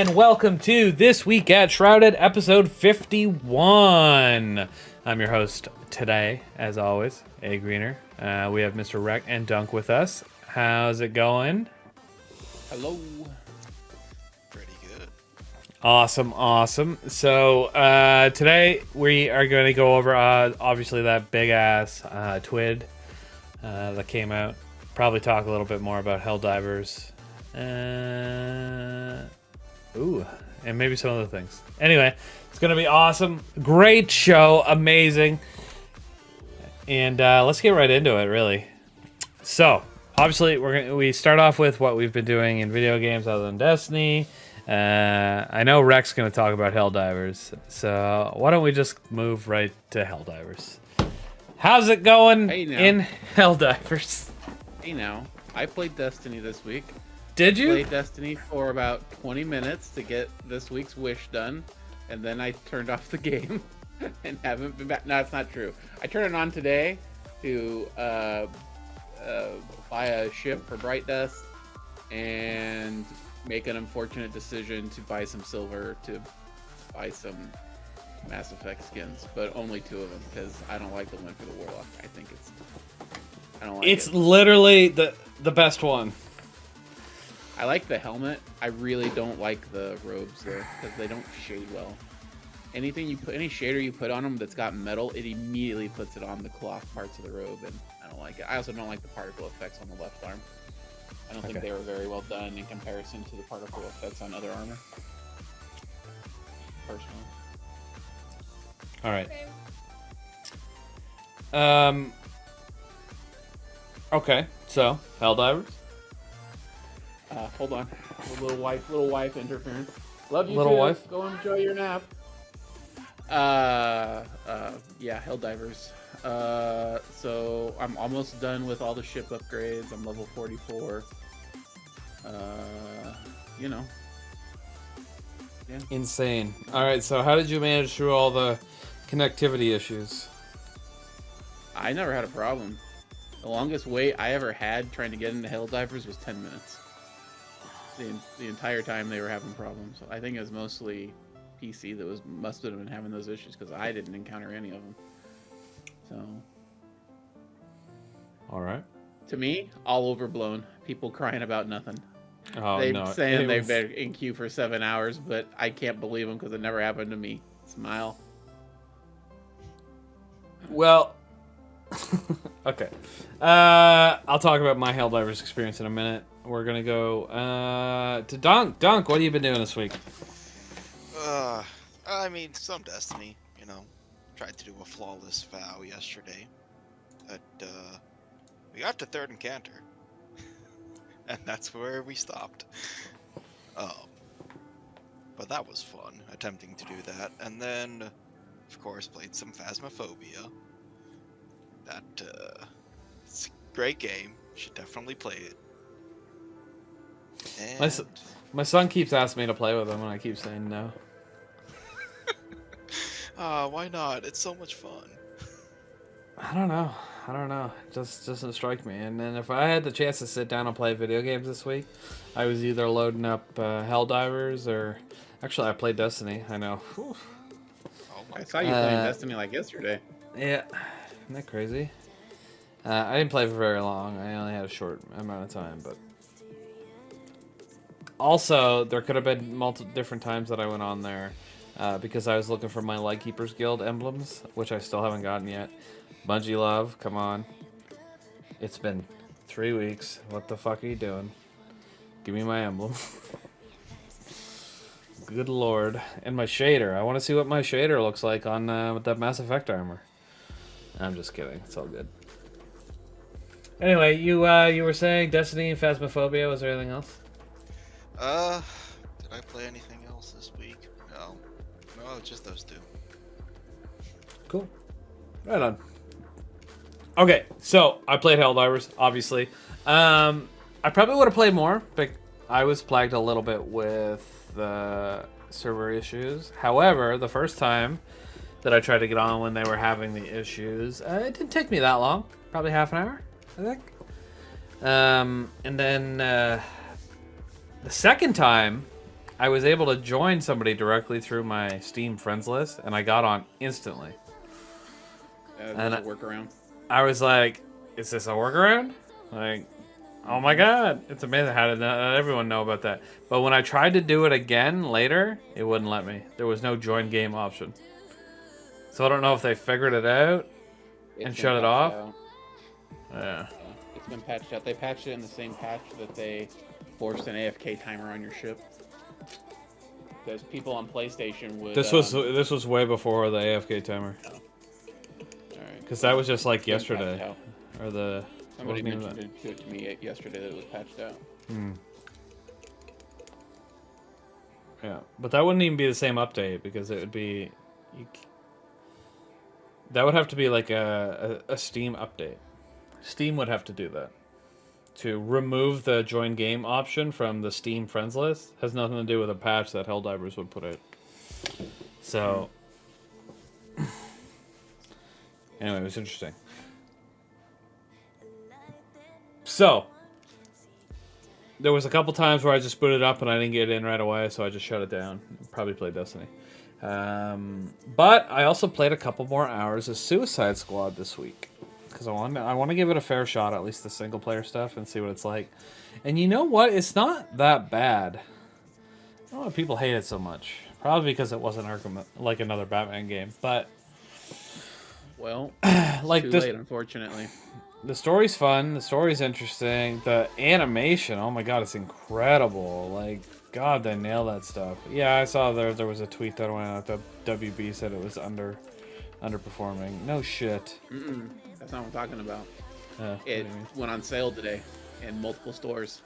and welcome to This Week at Shrouded, episode 51. I'm your host today, as always, AGreener. We have Mr. Rec and Dunk with us. How's it going? Hello. Pretty good. Awesome. So today we are going to go over, obviously, that big-ass TWID that came out. Probably talk a little bit more about HellDivers. And maybe some other things. Anyway, it's gonna be awesome. Great show, amazing. And let's get right into it, really. So, obviously, we start off with what we've been doing in video games other than Destiny. I know Rec's gonna talk about HellDivers, so why don't we just move right to HellDivers? How's it going in HellDivers? Hey now, I played Destiny this week. Did you? Played Destiny for about 20 minutes to get this week's wish done, and then I turned off the game and haven't been back. No, that's not true. I turned it on today to buy a ship for Bright Dust and make an unfortunate decision to buy some silver to buy some Mass Effect skins, but only 2 of them because I don't like the one for the Warlock. I think I don't like it. It's literally the best one. I like the helmet. I really don't like the robes though, because they don't shade well. Any shader you put on them that's got metal, it immediately puts it on the cloth parts of the robe, and I don't like it. I also don't like the particle effects on the left arm. I don't think they were very well done in comparison to the particle effects on other armor. Personally. All right. Okay, so HellDivers. Hold on. Little wife interference. Love you, little too. Wife. Go enjoy your nap. Yeah, HellDivers. So I'm almost done with all the ship upgrades. I'm level 44. You know. Yeah. Insane. All right, so how did you manage through all the connectivity issues? I never had a problem. The longest wait I ever had trying to get into HellDivers was 10 minutes. The entire time they were having problems. So I think it was mostly PC that must have been having those issues because I didn't encounter any of them. So, all right. To me, all overblown. People crying about nothing. Oh, They're saying they've been in queue for 7 hours, but I can't believe them because it never happened to me. Smile. Well, okay. I'll talk about my HellDivers experience in a minute. We're gonna go to Dunk. Dunk, what have you been doing this week? I mean, some Destiny, you know. Tried to do a flawless vow yesterday. But, we got to 3rd encounter. And that's where we stopped. But that was fun, attempting to do that. And then, of course, played some Phasmophobia. It's a great game. Should definitely play it. And... My son keeps asking me to play with him, and I keep saying no. Why not? It's so much fun. I don't know. It just doesn't strike me. And then if I had the chance to sit down and play video games this week, I was either loading up HellDivers or... Actually, I played Destiny. I know. Whew. I saw you playing Destiny like yesterday. Yeah. Isn't that crazy? I didn't play for very long. I only had a short amount of time, but... Also, there could have been multiple different times that I went on there because I was looking for my Lightkeepers Guild emblems, which I still haven't gotten yet. Bungie love, come on. It's been 3 weeks. What the fuck are you doing? Give me my emblem. Good lord. And my shader. I want to see what my shader looks like on with that Mass Effect armor. I'm just kidding. It's all good. Anyway, you were saying Destiny and Phasmophobia. Was there anything else? Did I play anything else this week? No, just those 2. Cool. Right on. Okay, so I played HellDivers, obviously. I probably would have played more, but I was plagued a little bit with the server issues. However, the first time that I tried to get on when they were having the issues, it didn't take me that long. Probably half an hour, I think. And then the second time I was able to join somebody directly through my Steam friends list, and I got on instantly. There's a workaround. I was like, is this a workaround? Like, oh my god, it's amazing. How did not everyone know about that? But when I tried to do it again later, it wouldn't let me. There was no join game option. So I don't know if they figured it out and shut it off. Yeah. It's been patched out. They patched it in the same patch that they forced an AFK timer on your ship. Because people on PlayStation would... This was way before the AFK timer. Alright. Because that was just like yesterday. Or the... Somebody mentioned it to me yesterday that it was patched out. Yeah, but that wouldn't even be the same update because it would be... That would have to be like a Steam update. Steam would have to do that. To remove the join game option from the Steam friends list has nothing to do with a patch that HellDivers would put out. So... Anyway, it was interesting. So... There was a couple times where I just booted up and I didn't get in right away, so I just shut it down. Probably played Destiny. But I also played a couple more hours of Suicide Squad this week because I want to give it a fair shot, at least the single player stuff, and see what it's like. And you know what? It's not that bad. I don't know why people hate it so much. Probably because it wasn't Arkham, like another Batman game. But well, like too this, late, unfortunately. The story's fun. The story's interesting. The animation, oh my god, it's incredible. Like, God, they nail that stuff. Yeah, I saw there was a tweet that went out that WB said it was underperforming. No shit. That's not what I'm talking about. It went on sale today in multiple stores.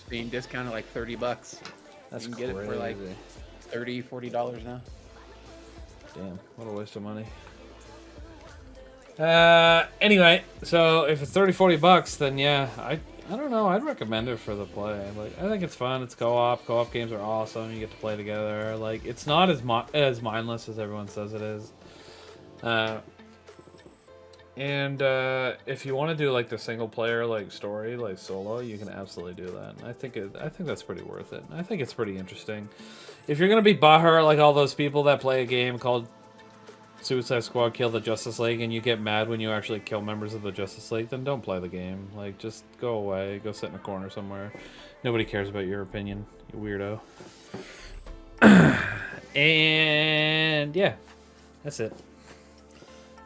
Being discounted like $30. That's you can get crazy. it for like $30, $40 now. Damn, what a waste of money. Anyway, so if it's $30-$40, then yeah, I don't know. I'd recommend it for the play. Like, I think it's fun. It's co-op. Co-op games are awesome. You get to play together. Like, it's not as mindless as everyone says it is. And if you want to do like the single player like story, like solo, you can absolutely do that. And I think that's pretty worth it. I think it's pretty interesting. If you're gonna be butthurt like all those people that play a game called Suicide Squad Kill the Justice League and you get mad when you actually kill members of the Justice League, then don't play the game. Like, just go away. Go sit in a corner somewhere. Nobody cares about your opinion, you weirdo. And yeah, that's it.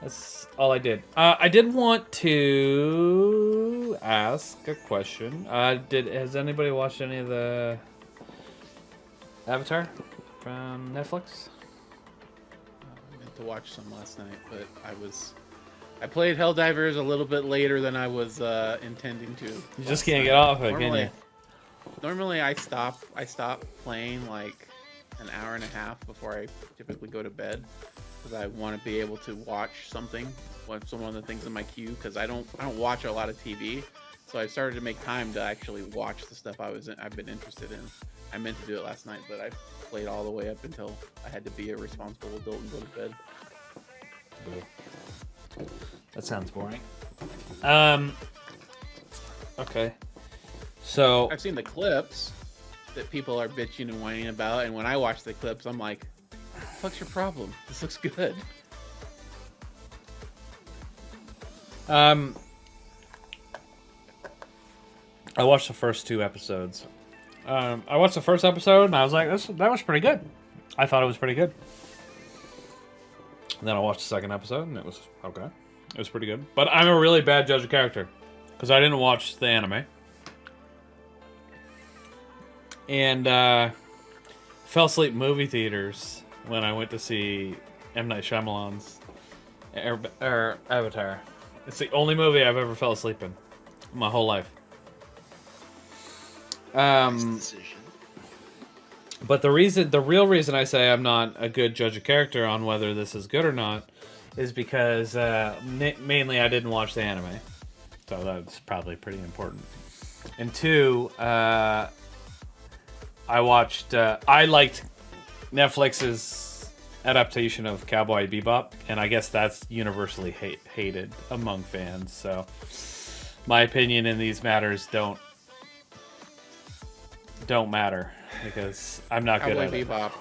That's all I did. I did want to ask a question. Has anybody watched any of the Avatar from Netflix? To watch some last night, but I played HellDivers a little bit later than I was intending to. You just can't get off it, can you? Normally I stop playing like an hour and a half before I typically go to bed because I want to be able to watch something. One of the things in my queue because I don't watch a lot of TV, so I started to make time to actually watch the stuff I've been interested in. I meant to do it last night, but I played all the way up until I had to be a responsible adult and go to bed. That sounds boring. Okay. So I've seen the clips that people are bitching and whining about, and when I watch the clips, I'm like, "What's your problem? This looks good." I watched the first 2 episodes. I watched the first episode and I was like, that was pretty good. I thought it was pretty good. And then I watched the second episode and it was okay. It was pretty good. But I'm a really bad judge of character because I didn't watch the anime. And fell asleep in movie theaters when I went to see M. Night Shyamalan's Avatar. It's the only movie I've ever fell asleep in my whole life. But the real reason I say I'm not a good judge of character on whether this is good or not is because mainly I didn't watch the anime, so that's probably pretty important. And 2, I liked Netflix's adaptation of Cowboy Bebop, and I guess that's universally hated among fans. So my opinion in these matters don't don't matter because I'm not good Cowboy at it. Bebop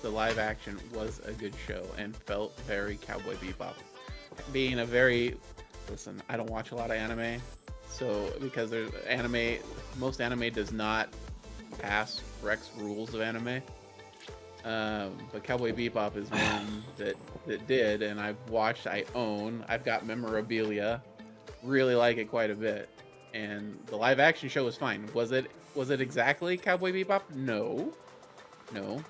the live action was a good show and felt very Cowboy Bebop. Being a very, listen, I don't watch a lot of anime, so because there's most anime does not pass Rex rules of anime. But Cowboy Bebop is one that did, and I've watched, I own, I've got memorabilia, really like it quite a bit. And the live action show was fine. Was it exactly Cowboy Bebop? No,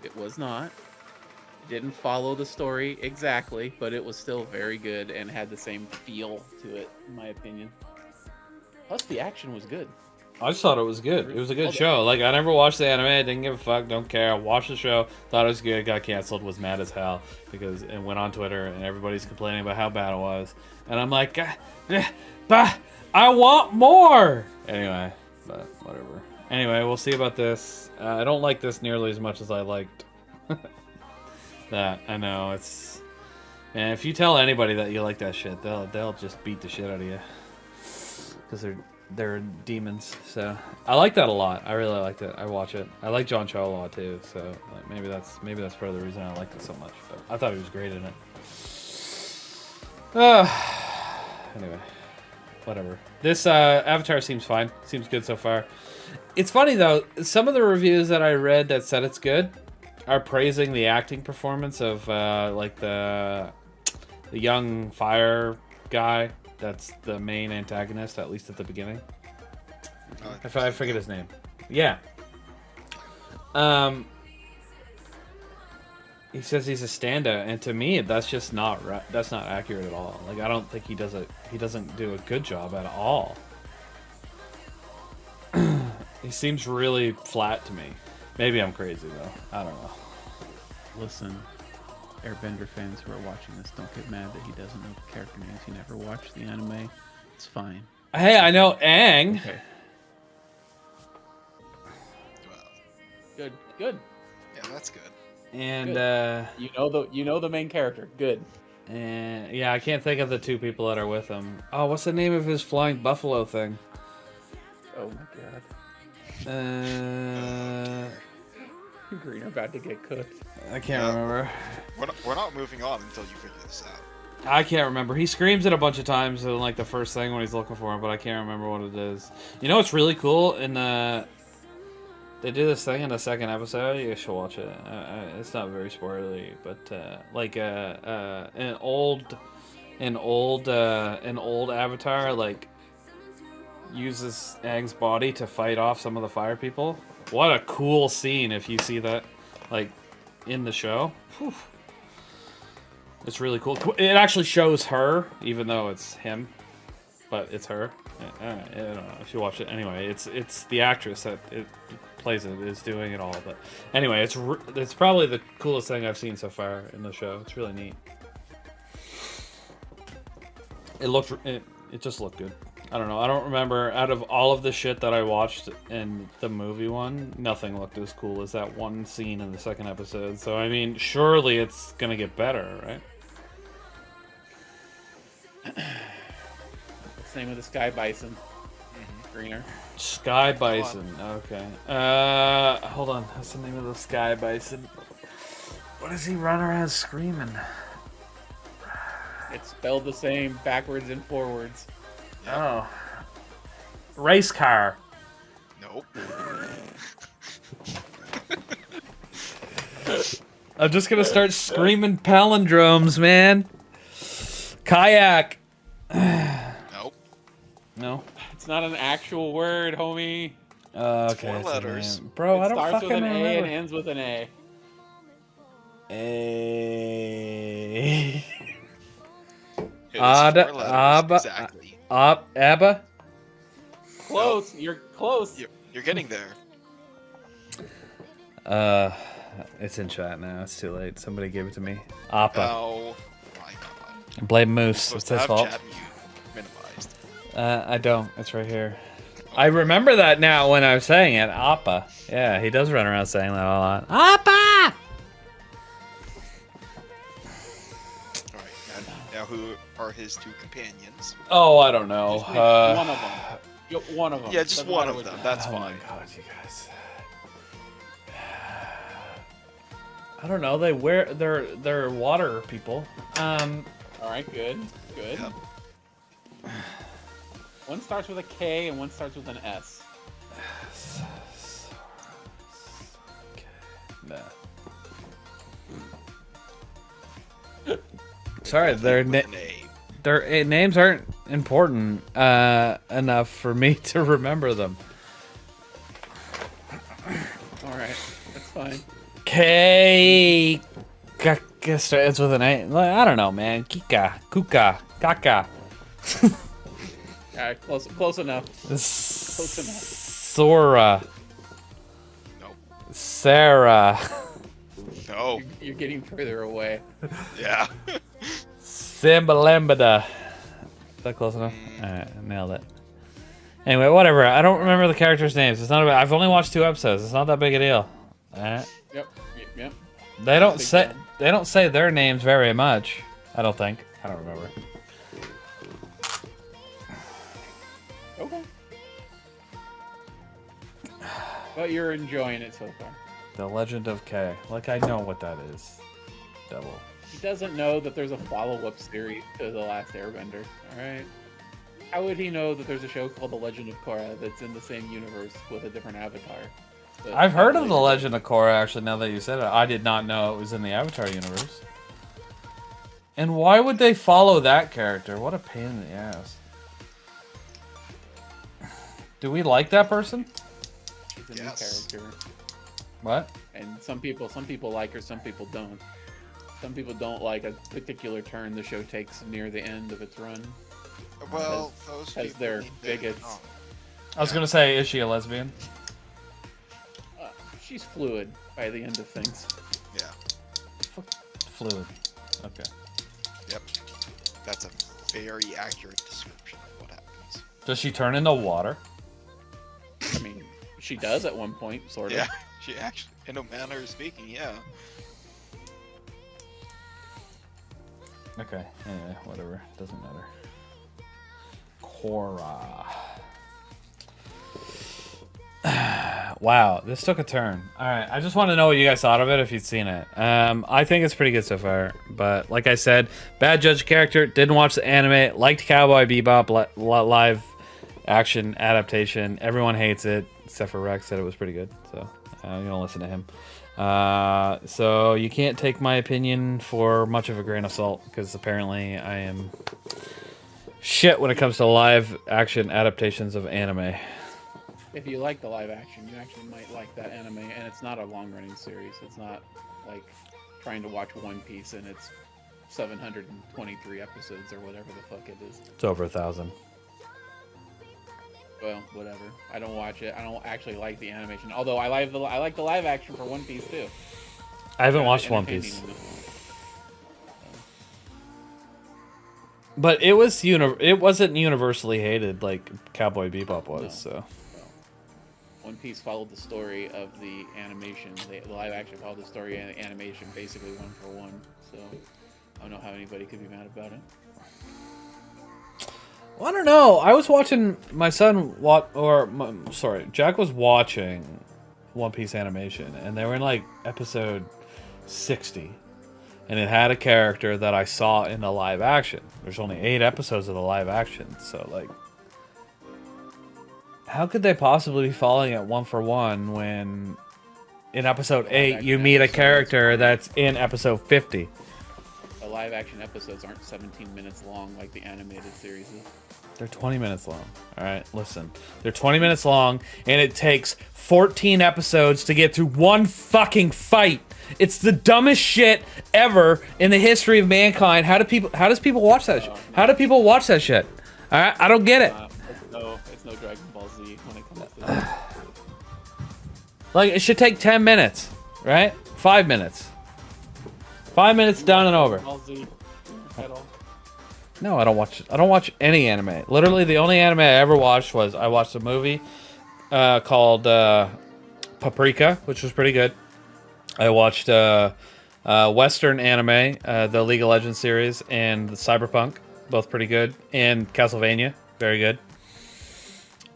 it was not. It didn't follow the story exactly, but it was still very good and had the same feel to it, in my opinion. Plus, the action was good. I just thought it was good. It was a good show. Like, I never watched the anime. I didn't give a fuck. Don't care. I watched the show. Thought it was good. Got canceled. Was mad as hell because it went on Twitter and everybody's complaining about how bad it was. And I'm like, bah, I want more. Anyway, but whatever. Anyway, we'll see about this. I don't like this nearly as much as I liked that. I know it's. Man, if you tell anybody that you like that shit, they'll just beat the shit out of you because they're demons. So I like that a lot. I really liked it. I watch it. I like John Cho a lot too. So maybe that's part of the reason I liked it so much. But I thought he was great in it. Anyway, whatever. This Avatar seems fine. Seems good so far. It's funny though. Some of the reviews that I read that said it's good are praising the acting performance of like the young fire guy. That's the main antagonist, at least at the beginning. I forget his name. Yeah. He says he's a standout, and to me, that's just not that's not accurate at all. Like, I don't think he doesn't do a good job at all. He seems really flat to me. Maybe I'm crazy though. I don't know. Listen, Airbender fans who are watching this, don't get mad that he doesn't know the character names. He never watched the anime. It's fine. Hey, I know Aang. Okay. Well, Good. yeah, that's good. And You know the main character. Good. and yeah, I can't think of the two people that are with him. Oh, what's the name of his flying buffalo thing? Oh my god. Green about to get cooked. I can't remember. We're not moving on until you figure this out. I can't remember. He screams it a bunch of times in like the first thing when he's looking for him, but I can't remember what it is. You know what's really cool? They do this thing in the second episode. You should watch it. It's not very spoilery, but like an old Avatar like uses Aang's body to fight off some of the fire people. What a cool scene if you see that like in the show. Whew. It's really cool. It actually shows her, even though it's him, but it's her. I don't know if you watch it. Anyway, it's the actress that it plays it is doing it all. But anyway, it's probably the coolest thing I've seen so far in the show. It's really neat. It just looked good. I don't know. I don't remember. Out of all of the shit that I watched in the movie one, nothing looked as cool as that one scene in the second episode. So, I mean, surely it's going to get better, right? What's the name of the Sky Bison? Greener. Sky Bison. Okay. Hold on. What's the name of the Sky Bison? What does he run around screaming? It's spelled the same backwards and forwards. Oh. Race car. Nope. I'm just gonna start screaming palindromes, man. Kayak. Nope. No. It's not an actual word, homie. Okay. 4 letters. Bro, I don't starts fucking with an remember. A and ends with an A. A. It is 4 letters, exactly. Abba. Close. You're close. You're getting there. It's in chat now. It's too late. Somebody gave it to me. Appa. Oh my god. Blame Moose. Supposed It's his to have fault. chat mute minimized. I don't. It's right here. I remember that now when I was saying it. Appa. Yeah, he does run around saying that a lot. Appa! Alright, now who are his 2 companions? Oh, I don't know. Just one of them. One of them. Yeah, just Doesn't one matter of them. which That's Oh my fine. god, you guys. I don't know. They're water people. All right, good. Yep. One starts with a K and one starts with an S. Nah. Sorry, their With an A. names aren't important enough for me to remember them. All right, that's fine. K. It's with an A. I don't know, man. Kika, Kuka, Kaka. All right, close enough. Close enough. Sora. Nope. Sarah. No. You're getting further away. Yeah. Simbalambada. Is that close enough? Alright, nailed it. Anyway, whatever. I don't remember the characters' names. It's not about. I've only watched 2 episodes. It's not that big a deal. Alright. Yep. They don't Big say fan. they don't say their names very much. I don't think. I don't remember. Okay. But you're enjoying it so far. The Legend of K. Like I know what that is. Devil. He doesn't know that there's a follow-up series to The Last Airbender. All right. How would he know that there's a show called The Legend of Korra that's in the same universe with a different avatar? But I've heard of the Legend of Korra actually. Now that you said it, I did not know it was in the Avatar universe. And why would they follow that character? What a pain in the ass. Do we like that person? She's a Yes. new character. What? And some people like her, some people don't. Some people don't like a particular turn the show takes near the end of its run. Well, those as people their need to- bigots. oh, I was gonna say, is she a lesbian? She's fluid by the end of things. yeah. Fluid. Okay. Yep. That's a very accurate description of what happens. Does she turn into water? I mean, she does at one point, sort of. Yeah. She actually, in a manner of speaking, yeah. Okay. Anyway, whatever. Doesn't matter. Korra. Wow, this took a turn. Alright, I just want to know what you guys thought of it if you'd seen it. I think it's pretty good so far. But like I said, bad judge character, didn't watch the anime, liked Cowboy Bebop live action adaptation. Everyone hates it, except for Rex said it was pretty good. So you don't listen to him. So you can't take my opinion for much of a grain of salt, because apparently I am shit when it comes to live action adaptations of anime. If you like the live action, you actually might like that anime, and it's not a long-running series. It's not like trying to watch One Piece and it's 723 episodes or whatever the fuck it is. It's over 1,000. Well, whatever. I don't watch it. I don't actually like the animation. Although I like the live action for One Piece too. I haven't watched Entertaining One Piece. enough. But it wasn't universally hated like Cowboy Bebop was, No. so. One Piece followed the story of the animation. The live action followed the story and the animation basically one for one. So I don't know how anybody could be mad about it. Well, I don't know. I was watching my son Jack was watching One Piece animation, and they were in like episode 60, and it had a character that I saw in the live action. There's only 8 episodes of the live action, so like, how could they possibly be following it one for one when in episode 8 you meet a character that's in episode 50? The live action episodes aren't 17 minutes long like the animated series is. They're 20 minutes long. All right, listen. They're 20 minutes long, and it takes 14 episodes to get through one fucking fight. It's the dumbest shit ever in the history of mankind. How does people watch that shit? How do people watch that shit? All right, I don't get it. It's no Dragon Ball Z when it comes to that. Like, it should take 10 minutes, right? 5 minutes. 5 minutes done and over. Ball Z at all. No, I don't watch any anime. Literally, the only anime I ever watched was I watched a movie called Paprika, which was pretty good. I watched Western anime, the League of Legends series, and the Cyberpunk, both pretty good, and Castlevania, very good.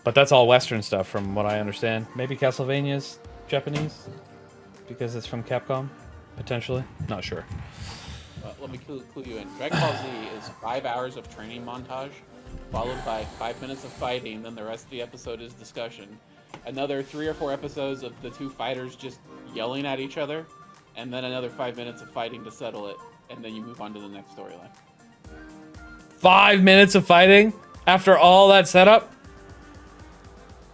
But that's all Western stuff, from what I understand. Maybe Castlevania's Japanese because it's from Capcom. potentially. Not sure. Let me clue you in. Dragon Ball Z is 5 hours of training montage, followed by 5 minutes of fighting. Then the rest of the episode is discussion. Another 3 or 4 episodes of the two fighters just yelling at each other, and then another 5 minutes of fighting to settle it, and then you move on to the next storyline. 5 minutes of fighting after all that setup?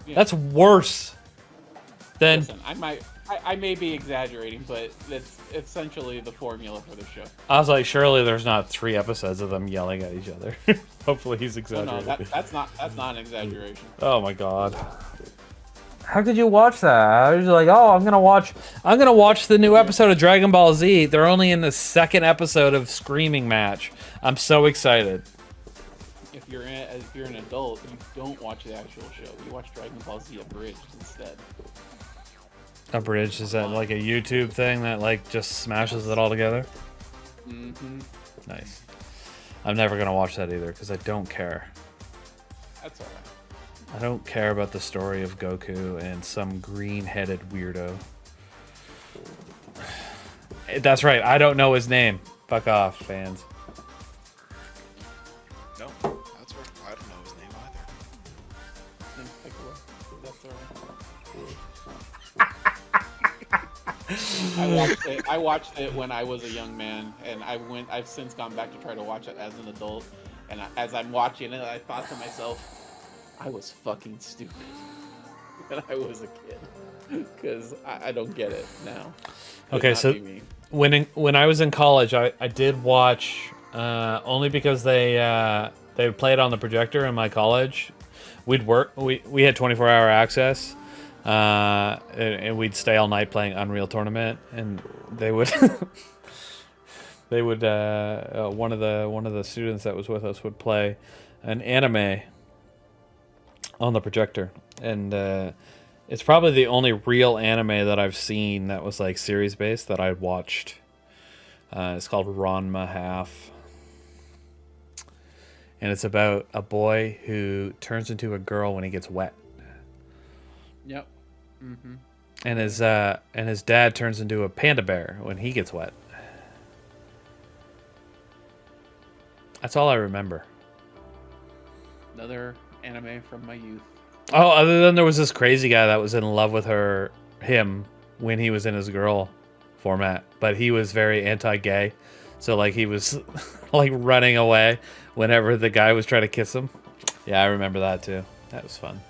Yeah. That's worse than... Listen, I may be exaggerating, but that's essentially the formula for the show. I was like, surely there's not 3 episodes of them yelling at each other. Hopefully he's exaggerating. No, that's not an exaggeration. Oh my god. How could you watch that? I was like, oh, I'm gonna watch the new episode of Dragon Ball Z. They're only in the 2nd episode of Screaming Match. I'm so excited. If you're an adult, you don't watch the actual show. You watch Dragon Ball Z abridged instead. Abridged, is that like a YouTube thing that like just smashes it all together? Mm-hmm. Nice. I'm never gonna watch that either because I don't care. That's alright. I don't care about the story of Goku and some green-headed weirdo. That's right, I don't know his name. Fuck off, fans. No, that's right. I don't know his name either. That's alright. I watched it when I was a young man, and I've since gone back to try to watch it as an adult. And as I'm watching it, I thought to myself, I was fucking stupid when I was a kid, because I don't get it now. Okay, so when I was in college, I did watch only because they play it on the projector in my college. We had 24-hour access. And we'd stay all night playing Unreal Tournament, and they would one of the students that was with us would play an anime on the projector, and it's probably the only real anime that I've seen that was like series based that I watched. It's called Ranma Half, and it's about a boy who turns into a girl when he gets wet. Yep. Mm-hmm. And his dad turns into a panda bear when he gets wet. That's all I remember. Another anime from my youth. Oh, other than there was this crazy guy that was in love with him when he was in his girl format, but he was very anti-gay, so like he was like running away whenever the guy was trying to kiss him. Yeah, I remember that too. That was fun.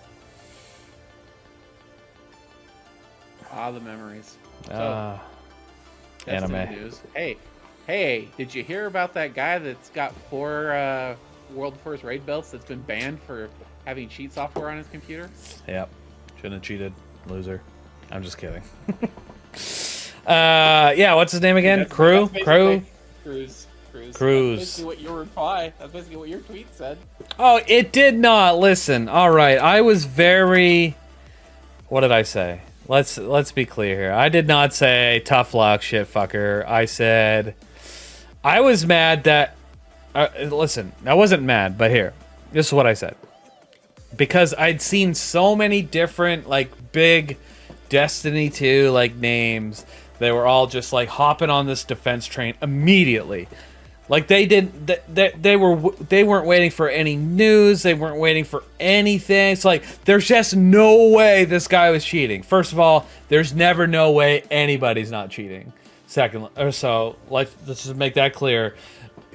Ah, the memories. So, anime. News. Hey, did you hear about that guy that's got 4 World First Raid belts that's been banned for having cheat software on his computer? Yep. Shouldn't have cheated. Loser. I'm just kidding. Yeah, what's his name again? Cruz. Cruz. Cruz. That's basically what your reply. That's basically what your tweet said. Oh, it did not. Listen. All right. I was very... What did I say? Let's be clear here. I did not say tough luck, shit fucker. I said I was mad that. Listen, I wasn't mad, but here, this is what I said. Because I'd seen so many different like big Destiny 2 like names. They were all just like hopping on this defense train immediately. Like they didn't, they weren't waiting for any news. They weren't waiting for anything. It's like there's just no way this guy was cheating. First of all, there's never no way anybody's not cheating. Second, or so let's just make that clear.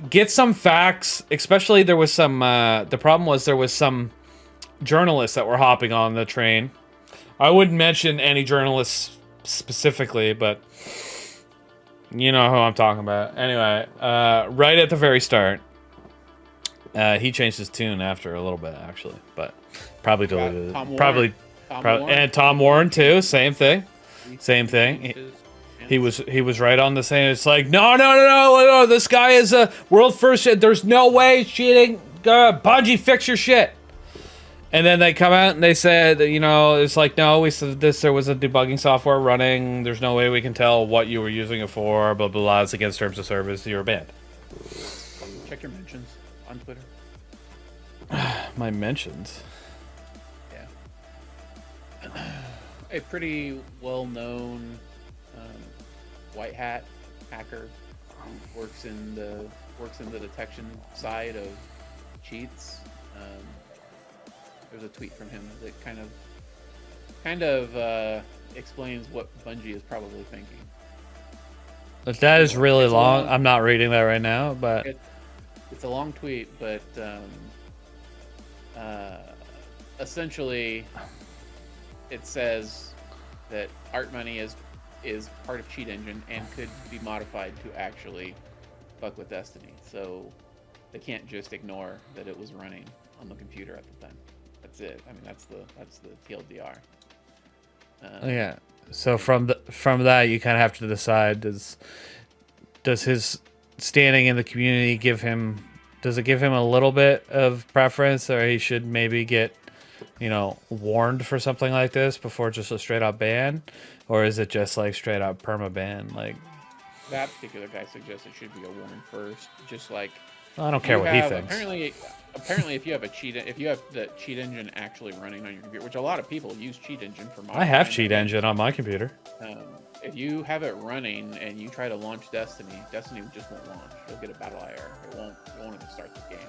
Get some facts. Especially there was some. The problem was there was some journalists that were hopping on the train. I wouldn't mention any journalists specifically, but. You know who I'm talking about. Anyway, right at the very start, he changed his tune after a little bit, actually, but probably deleted it. And Tom Warren too. Same thing. He was right on the same. It's like no. This guy is a world first. There's no way he's cheating. Bungie, fix your shit. And then they come out and they said, you know, it's like, no, we said this, there was a debugging software running. There's no way we can tell what you were using it for, blah, blah, blah. It's against terms of service. You're banned. Check your mentions on Twitter. My mentions? Yeah. A pretty well-known white hat hacker who works in the detection side of cheats. There's a tweet from him that kind of explains what Bungie is probably thinking. If that is really long, long. I'm not reading that right now, but It's a long tweet, but essentially it says that art money is part of Cheat Engine and could be modified to actually fuck with Destiny. So they can't just ignore that it was running on the computer at the time. That's it. I mean, that's the TLDR. yeah. So from that, you kind of have to decide: does his standing in the community give him a little bit of preference, or he should maybe get, warned for something like this before just a straight up ban, or is it just like straight up perma ban? Like that particular guy suggests it should be a warning first, just like. I don't care what he thinks. Apparently, if you have the Cheat Engine actually running on your computer, which a lot of people use Cheat Engine for. I have Cheat Engine on my computer. If you have it running and you try to launch Destiny just won't launch. You'll get a battle error. It won't even start the game.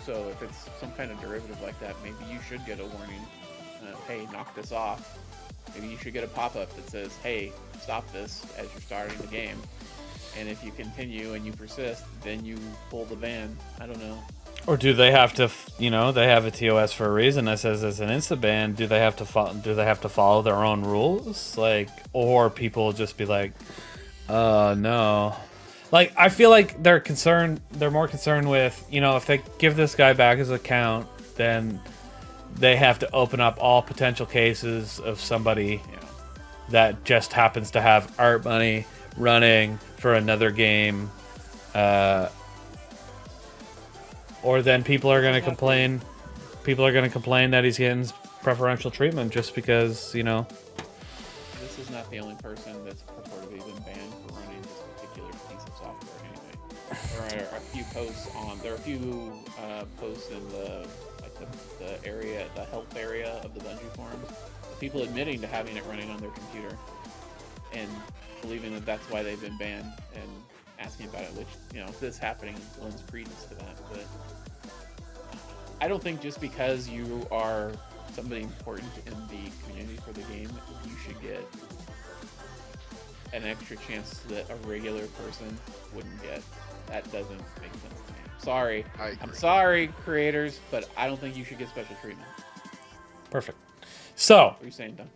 So if it's some kind of derivative like that, maybe you should get a warning. Hey, knock this off. Maybe you should get a pop-up that says, "Hey, stop this" as you're starting the game. And if you continue and you persist, then you pull the ban. I don't know. Or do they have to, they have a TOS for a reason that says it's an insta ban? Do they have to follow their own rules? Like, or people just be like, no. Like, I feel like they're more concerned with, if they give this guy back his account, then they have to open up all potential cases of somebody that just happens to have art money running for another game, or then people are going to complain. People are going to complain that he's getting preferential treatment just because, This is not the only person that's purportedly been banned for running this particular piece of software. Anyway, there are a few posts in the area, the help area of the Bungie forums, people admitting to having it running on their computer and believing that that's why they've been banned and asking about it, which, this happening lends credence to that. But I don't think just because you are somebody important in the community for the game, you should get an extra chance that a regular person wouldn't get. That doesn't make sense to me. Sorry. I'm sorry, creators, but I don't think you should get special treatment. Perfect. So. What are you saying, Dunk?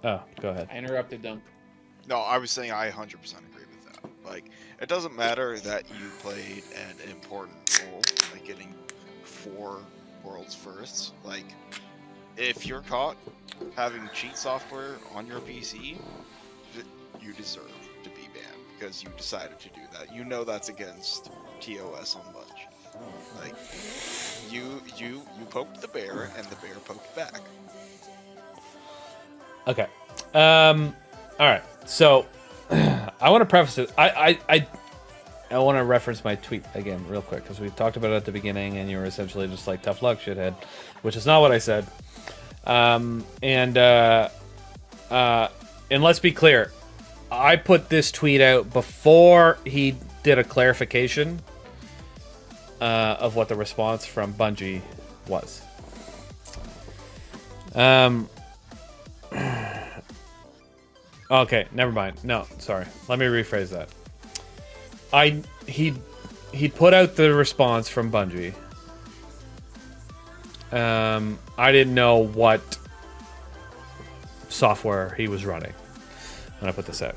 Oh, go ahead. I interrupted, Dunk. No, I was saying I 100% agree with that. Like, it doesn't matter that you played an important role, like getting 4 world's firsts. Like, if you're caught having cheat software on your PC, you deserve to be banned because you decided to do that. That's against TOS on Bunch. Like, you poked the bear and the bear poked back. Okay. All right. So, I want to preface it. I want to reference my tweet again real quick because we talked about it at the beginning, and you were essentially just like tough luck, shithead, which is not what I said. And let's be clear, I put this tweet out before he did a clarification of what the response from Bungie was. Okay, never mind. No, sorry. Let me rephrase that. He put out the response from Bungie. I didn't know what software he was running when I put this out.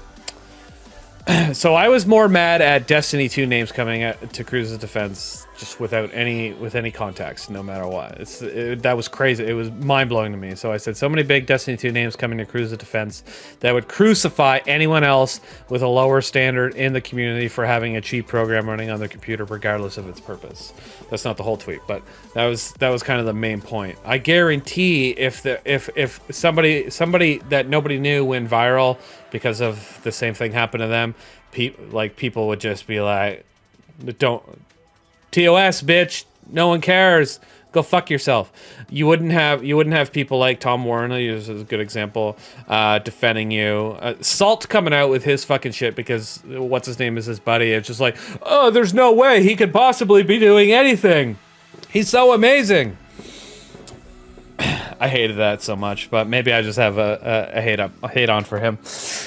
So I was more mad at Destiny 2 names coming out to Cruise's defense just with any context, no matter what. That was crazy. It was mind-blowing to me. So I said, so many big Destiny 2 names coming to Cruise's defense that would crucify anyone else with a lower standard in the community for having a cheat program running on their computer regardless of its purpose. That's not the whole tweet, but that was kind of the main point. I guarantee if somebody that nobody knew went viral because of the same thing happened to them, people would just be like, don't TOS, bitch, no one cares. Go fuck yourself. You wouldn't have people like Tom Warren, is a good example, defending you. Salt coming out with his fucking shit because what's his name is his buddy. It's just like, oh, there's no way he could possibly be doing anything. He's so amazing. I hated that so much, but maybe I just have a hate on for him.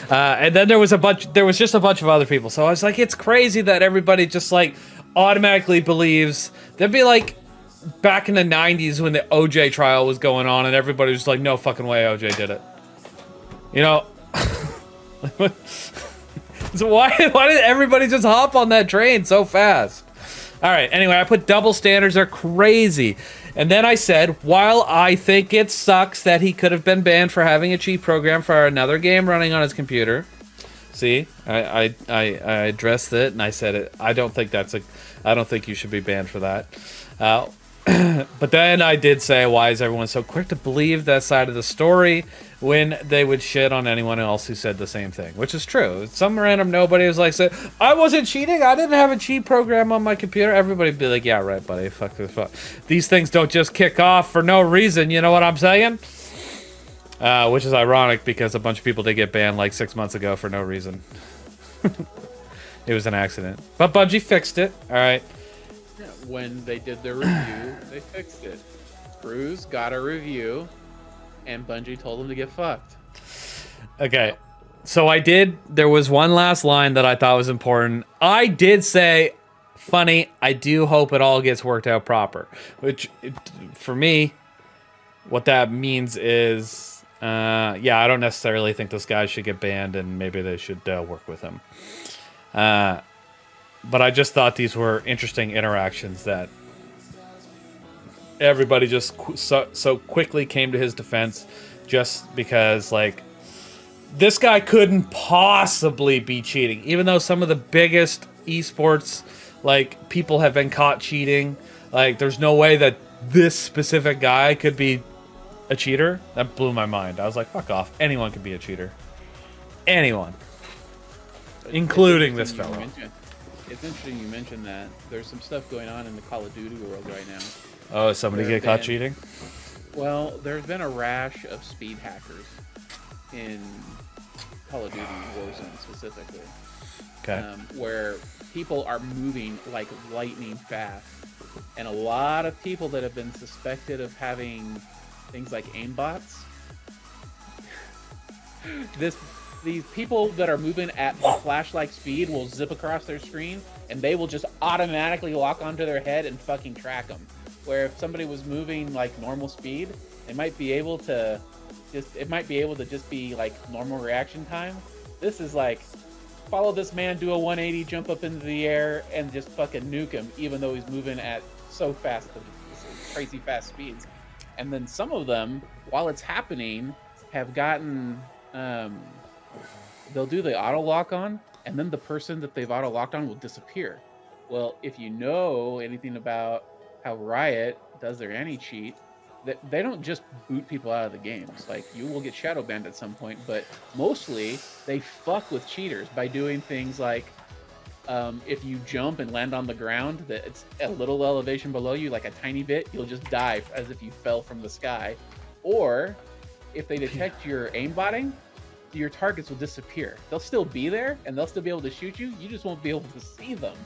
And then there was just a bunch of other people. So I was like, it's crazy that everybody just like automatically believes. There'd be like back in the 90s when the OJ trial was going on and everybody was like, no fucking way OJ did it. You know? So why did everybody just hop on that train so fast? All right, anyway, I put double standards are crazy. And then I said, while I think it sucks that he could have been banned for having a cheat program for another game running on his computer. See, I addressed it and I said it. I don't think you should be banned for that. But then I did say, why is everyone so quick to believe that side of the story when they would shit on anyone else who said the same thing? Which is true. Some random nobody was like, I wasn't cheating. I didn't have a cheat program on my computer. Everybody would be like, yeah, right, buddy. Fuck this. Fuck. These things don't just kick off for no reason. You know what I'm saying? Which is ironic because a bunch of people did get banned like 6 months ago for no reason. It was an accident. But Bungie fixed it. All right. When they did their review, they fixed it. Cruz got a review, and Bungie told them to get fucked. Okay, so there was one last line that I thought was important. I did say, funny, I do hope it all gets worked out proper. Which, for me, what that means is, yeah, I don't necessarily think this guy should get banned, and maybe they should work with him. But I just thought these were interesting interactions that everybody just so quickly came to his defense just because, like, this guy couldn't possibly be cheating. Even though some of the biggest esports, like, people have been caught cheating. Like, there's no way that this specific guy could be a cheater. That blew my mind. I was like, fuck off. Anyone could be a cheater. Anyone. Including this fellow. It's interesting you mentioned that. There's some stuff going on in the Call of Duty world right now. Oh, is somebody get caught cheating? Well, there's been a rash of speed hackers in Call of Duty Warzone specifically. Okay. Where people are moving like lightning fast. And a lot of people that have been suspected of having things like aimbots. These people that are moving at flash-like speed will zip across their screen, and they will just automatically lock onto their head and fucking track them. Where if somebody was moving like normal speed, it might be able to just be like normal reaction time. This is like, follow this man, do a 180, jump up into the air, and just fucking nuke him, even though he's moving at so fast, crazy fast speeds. And then some of them, while it's happening, have gotten they'll do the auto lock on, and then the person that they've auto locked on will disappear. Well, if you know anything about how Riot does their anti-cheat, they don't just boot people out of the games. Like, you will get shadow banned at some point, but mostly they fuck with cheaters by doing things like, if you jump and land on the ground, that it's a little elevation below you, like a tiny bit, you'll just die as if you fell from the sky. Or if they detect your aimbotting, your targets will disappear. They'll still be there, and they'll still be able to shoot you. You just won't be able to see them.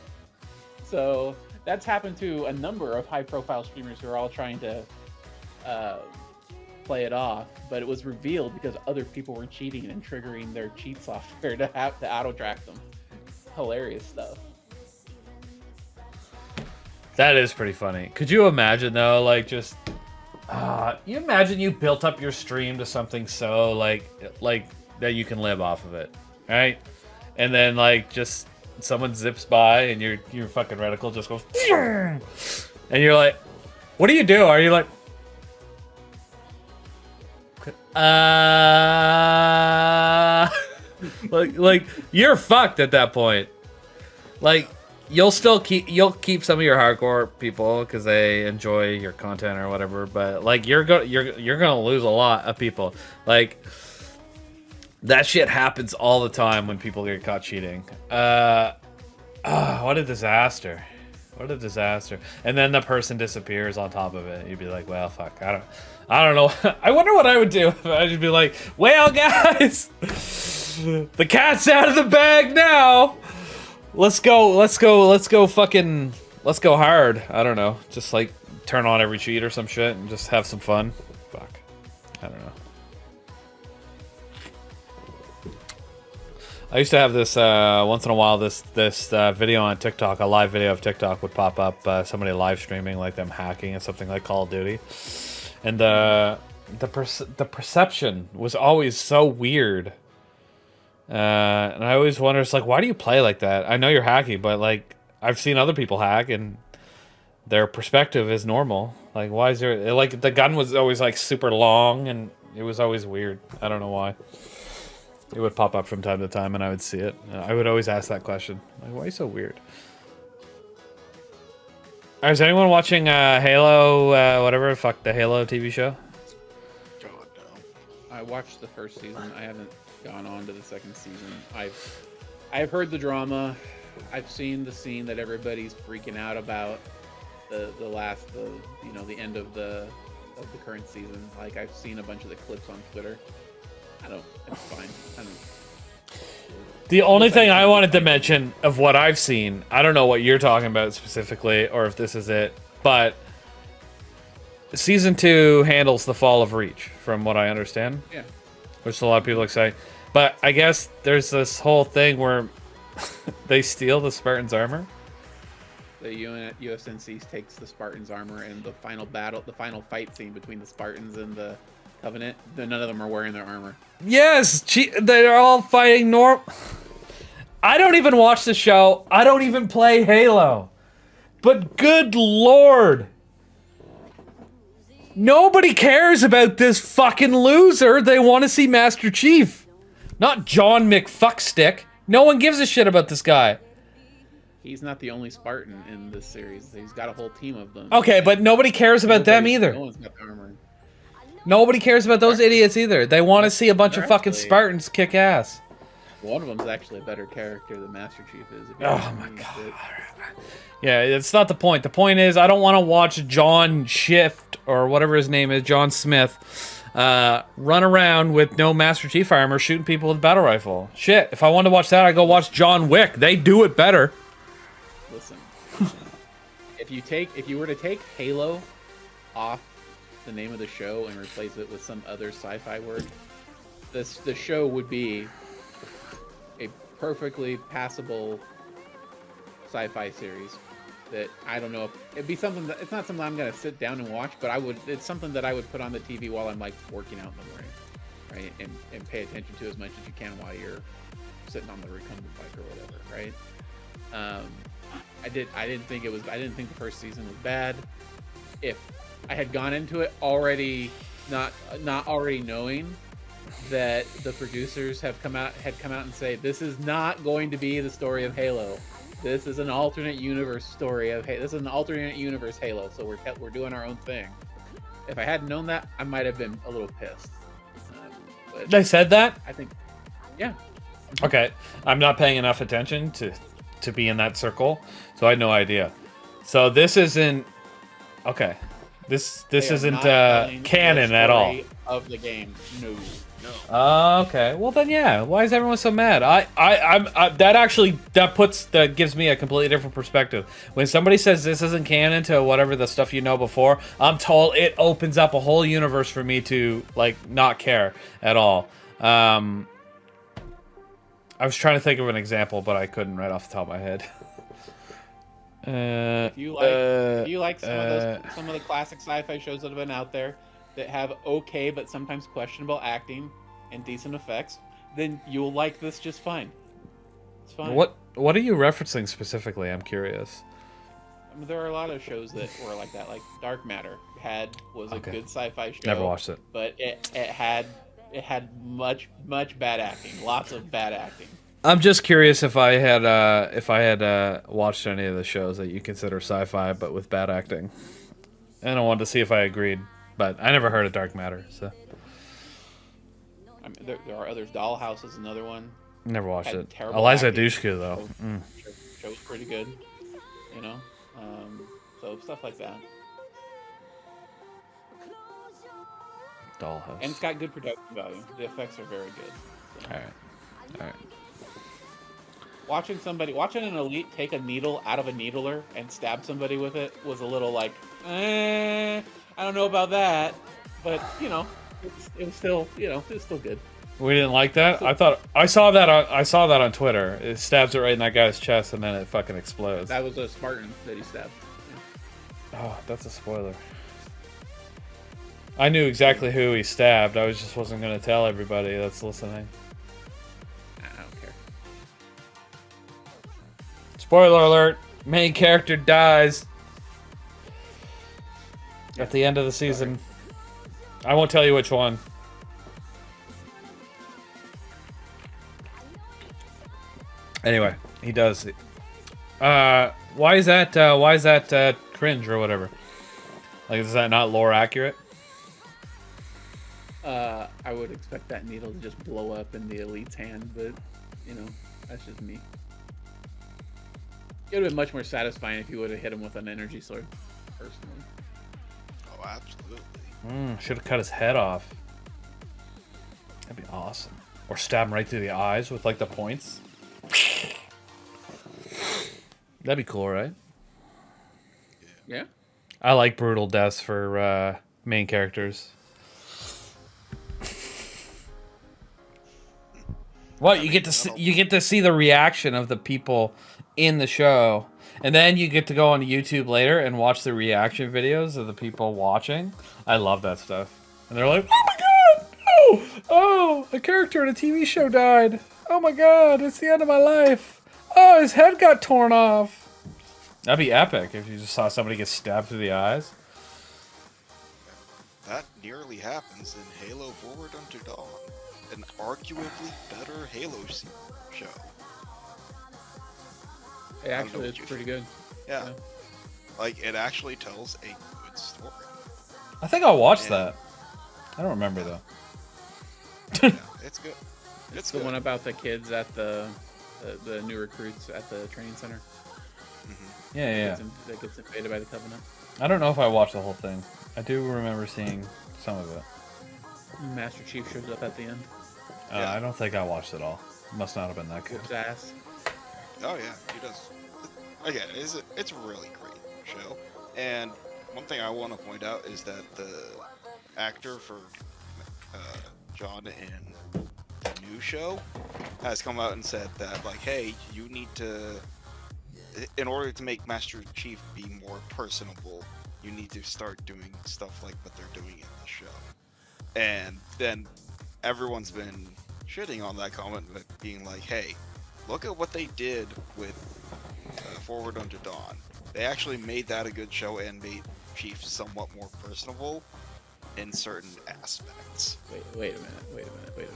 So that's happened to a number of high-profile streamers who are all trying to play it off. But it was revealed because other people were cheating and triggering their cheat software to have to auto-track them. Hilarious stuff. That is pretty funny. Could you imagine, though, like, just... you imagine you built up your stream to something so, like that you can live off of it, right? And then, like, just someone zips by and your fucking reticle just goes... And you're like, what do you do? Are you like... like you're fucked at that point. Like, you'll keep some of your hardcore people because they enjoy your content or whatever, but like you're gonna lose a lot of people. Like, that shit happens all the time when people get caught cheating. What a disaster. What a disaster. And then the person disappears on top of it. You'd be like, well, fuck, I don't know. I wonder what I would do. I'd just be like, well, guys, the cat's out of the bag now. Let's go hard. I don't know. Just like turn on every cheat or some shit and just have some fun. Fuck. I don't know. I used to have this once in a while. This video on TikTok, a live video of TikTok would pop up. Somebody live streaming like them hacking and something like Call of Duty, and the perception was always so weird. And I always wonder, it's like, why do you play like that? I know you're hacky, but like I've seen other people hack and their perspective is normal. Like, why is there like the gun was always like super long and it was always weird. I don't know why. It would pop up from time to time, and I would see it. I would always ask that question. Like, why are you so weird? Is anyone watching Halo, whatever, fuck, the Halo TV show? God, no. I watched the first season. I haven't gone on to the second season. I've heard the drama. I've seen the scene that everybody's freaking out about. The end of the current season. Like, I've seen a bunch of the clips on Twitter. It's fine. The only thing I wanted to mention of what I've seen, I don't know what you're talking about specifically, or if this is it, but Season 2 handles the fall of Reach, from what I understand. Yeah. Which a lot of people are saying. But I guess there's this whole thing where they steal the Spartans' armor. The USNC takes the Spartans' armor, and the final fight scene between the Spartans and the Covenant, none of them are wearing their armor. Yes, they're all fighting I don't even watch the show. I don't even play Halo. But good lord. Nobody cares about this fucking loser. They want to see Master Chief. Not John McFuckstick. No one gives a shit about this guy. He's not the only Spartan in this series. He's got a whole team of them. Okay, but nobody cares about them either. No one's got the armor. Nobody cares about those idiots either. They want to see a bunch of fucking Spartans kick ass. One of them's actually a better character than Master Chief is. Oh my god. Yeah, it's not the point. The point is, I don't want to watch John Shift, or whatever his name is, John Smith, run around with no Master Chief armor shooting people with a battle rifle. Shit, if I want to watch that, I go watch John Wick. They do it better. Listen. If you were to take Halo off the name of the show and replace it with some other sci-fi word, the show would be a perfectly passable sci-fi series that I don't know if it'd be something that it's not something I'm gonna sit down and watch, but it's something that I would put on the TV while I'm like working out in the morning, right? And pay attention to as much as you can while you're sitting on the recumbent bike or whatever, right? I didn't think the first season was bad. If I had gone into it already not already knowing that the producers had come out and say this is not going to be the story of Halo. This is an alternate universe story of Halo. This is an alternate universe Halo. So we're doing our own thing. If I hadn't known that, I might have been a little pissed. But They said that? I think, yeah. Okay, I'm not paying enough attention to be in that circle, so I had no idea. So this isn't okay. This isn't canon at all. Of the game, no. Okay, well then, yeah. Why is everyone so mad? That gives me a completely different perspective. When somebody says this isn't canon to whatever the stuff you know before, I'm told it opens up a whole universe for me to like not care at all. I was trying to think of an example, but I couldn't right off the top of my head. If you like some of the classic sci-fi shows that have been out there that have okay but sometimes questionable acting and decent effects, then you'll like this just fine. It's fine. What are you referencing specifically? I'm curious. I mean, there are a lot of shows that were like that. Like Dark Matter was a good sci-fi show. Never watched it. But it had much bad acting. Lots of bad acting. I'm just curious if I had watched any of the shows that you consider sci-fi but with bad acting. And I wanted to see if I agreed, but I never heard of Dark Matter, so. I mean, there are others. Dollhouse is another one. Never watched it. Eliza Dushku, though. Show's pretty good, you know. So stuff like that. Dollhouse. And it's got good production value. The effects are very good. So. All right. Watching an elite take a needle out of a needler and stab somebody with it was a little like, I don't know about that, but it was still, it was still good. We didn't like that. I saw that on Twitter. It stabs it right in that guy's chest, and then it fucking explodes. That was a Spartan that he stabbed. Oh, that's a spoiler. I knew exactly who he stabbed. I just wasn't gonna tell everybody that's listening. I don't care. Spoiler alert: main character dies at the end of the season. I won't tell you which one. Anyway, he does. Why is that cringe or whatever? Like, is that not lore accurate? I would expect that needle to just blow up in the elite's hand, but that's just me. It would have been much more satisfying if you would have hit him with an energy sword, personally. Oh, absolutely. Should have cut his head off. That'd be awesome. Or stab him right through the eyes with like the points. That'd be cool, right? Yeah. I like brutal deaths for main characters. What you get to see the reaction of the people in the show, and then you get to go on YouTube later and watch the reaction videos of the people watching. I love that stuff, and they're like, "Oh my god, oh, a character in a TV show died. Oh my god, it's the end of my life. Oh, his head got torn off." That'd be epic if you just saw somebody get stabbed through the eyes. That nearly happens in Halo Forward Unto Dawn, an arguably better Halo show. It actually is pretty good. Yeah. Like, it actually tells a good story. I think I'll watch that. I don't remember though. Yeah, it's good. It's the one about the kids at the new recruits at the training center. Mm-hmm. Yeah. That gets invaded by the Covenant. I don't know if I watched the whole thing. I do remember seeing some of it. Master Chief shows up at the end. I don't think I watched it all. Must not have been that good. Whoops ass. Oh yeah, he does. Again, it's a really great show. And one thing I want to point out is that the actor for John in the new show has come out and said that, like, hey, you need to, in order to make Master Chief be more personable, you need to start doing stuff like what they're doing in the show. And then everyone's been shitting on that comment, being like, hey, look at what they did with Forward Unto Dawn. They actually made that a good show and made Chief somewhat more personable in certain aspects. Wait a minute.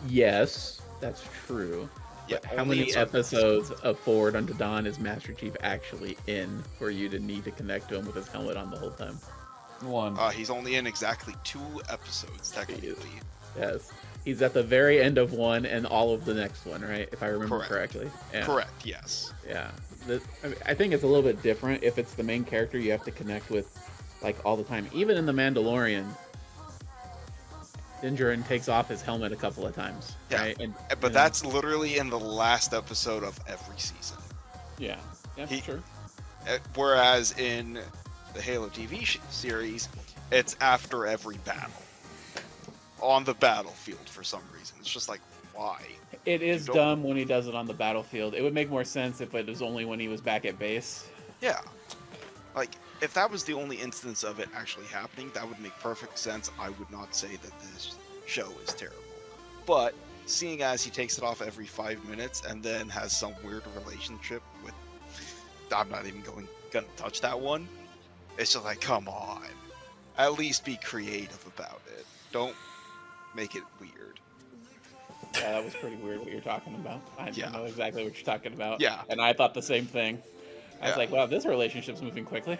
Yes, that's true. Yeah, but how many episodes of Forward Unto Dawn is Master Chief actually in for you to need to connect to him with his helmet on the whole time? One. He's only in exactly 2 episodes, technically. Yes. He's at the very end of one and all of the next one, right? If I remember correctly. Yeah. Correct, yes. Yeah. I think it's a little bit different. If it's the main character, you have to connect with, like, all the time. Even in The Mandalorian, Din Djarin takes off his helmet a couple of times. Yeah, right? but that's literally in the last episode of every season. Yeah, sure. Whereas in the Halo TV series, it's after every battle. On the battlefield for some reason. It's just like, why? It is dumb when he does it on the battlefield. It would make more sense if it was only when he was back at base. Yeah. Like, if that was the only instance of it actually happening, that would make perfect sense. I would not say that this show is terrible. But, seeing as he takes it off every 5 minutes and then has some weird relationship with... I'm not even gonna touch that one. It's just like, come on. At least be creative about it. Don't make it weird. Yeah, that was pretty weird what you're talking about. I know exactly what you're talking about. Yeah. And I thought the same thing. I was like, wow, this relationship's moving quickly.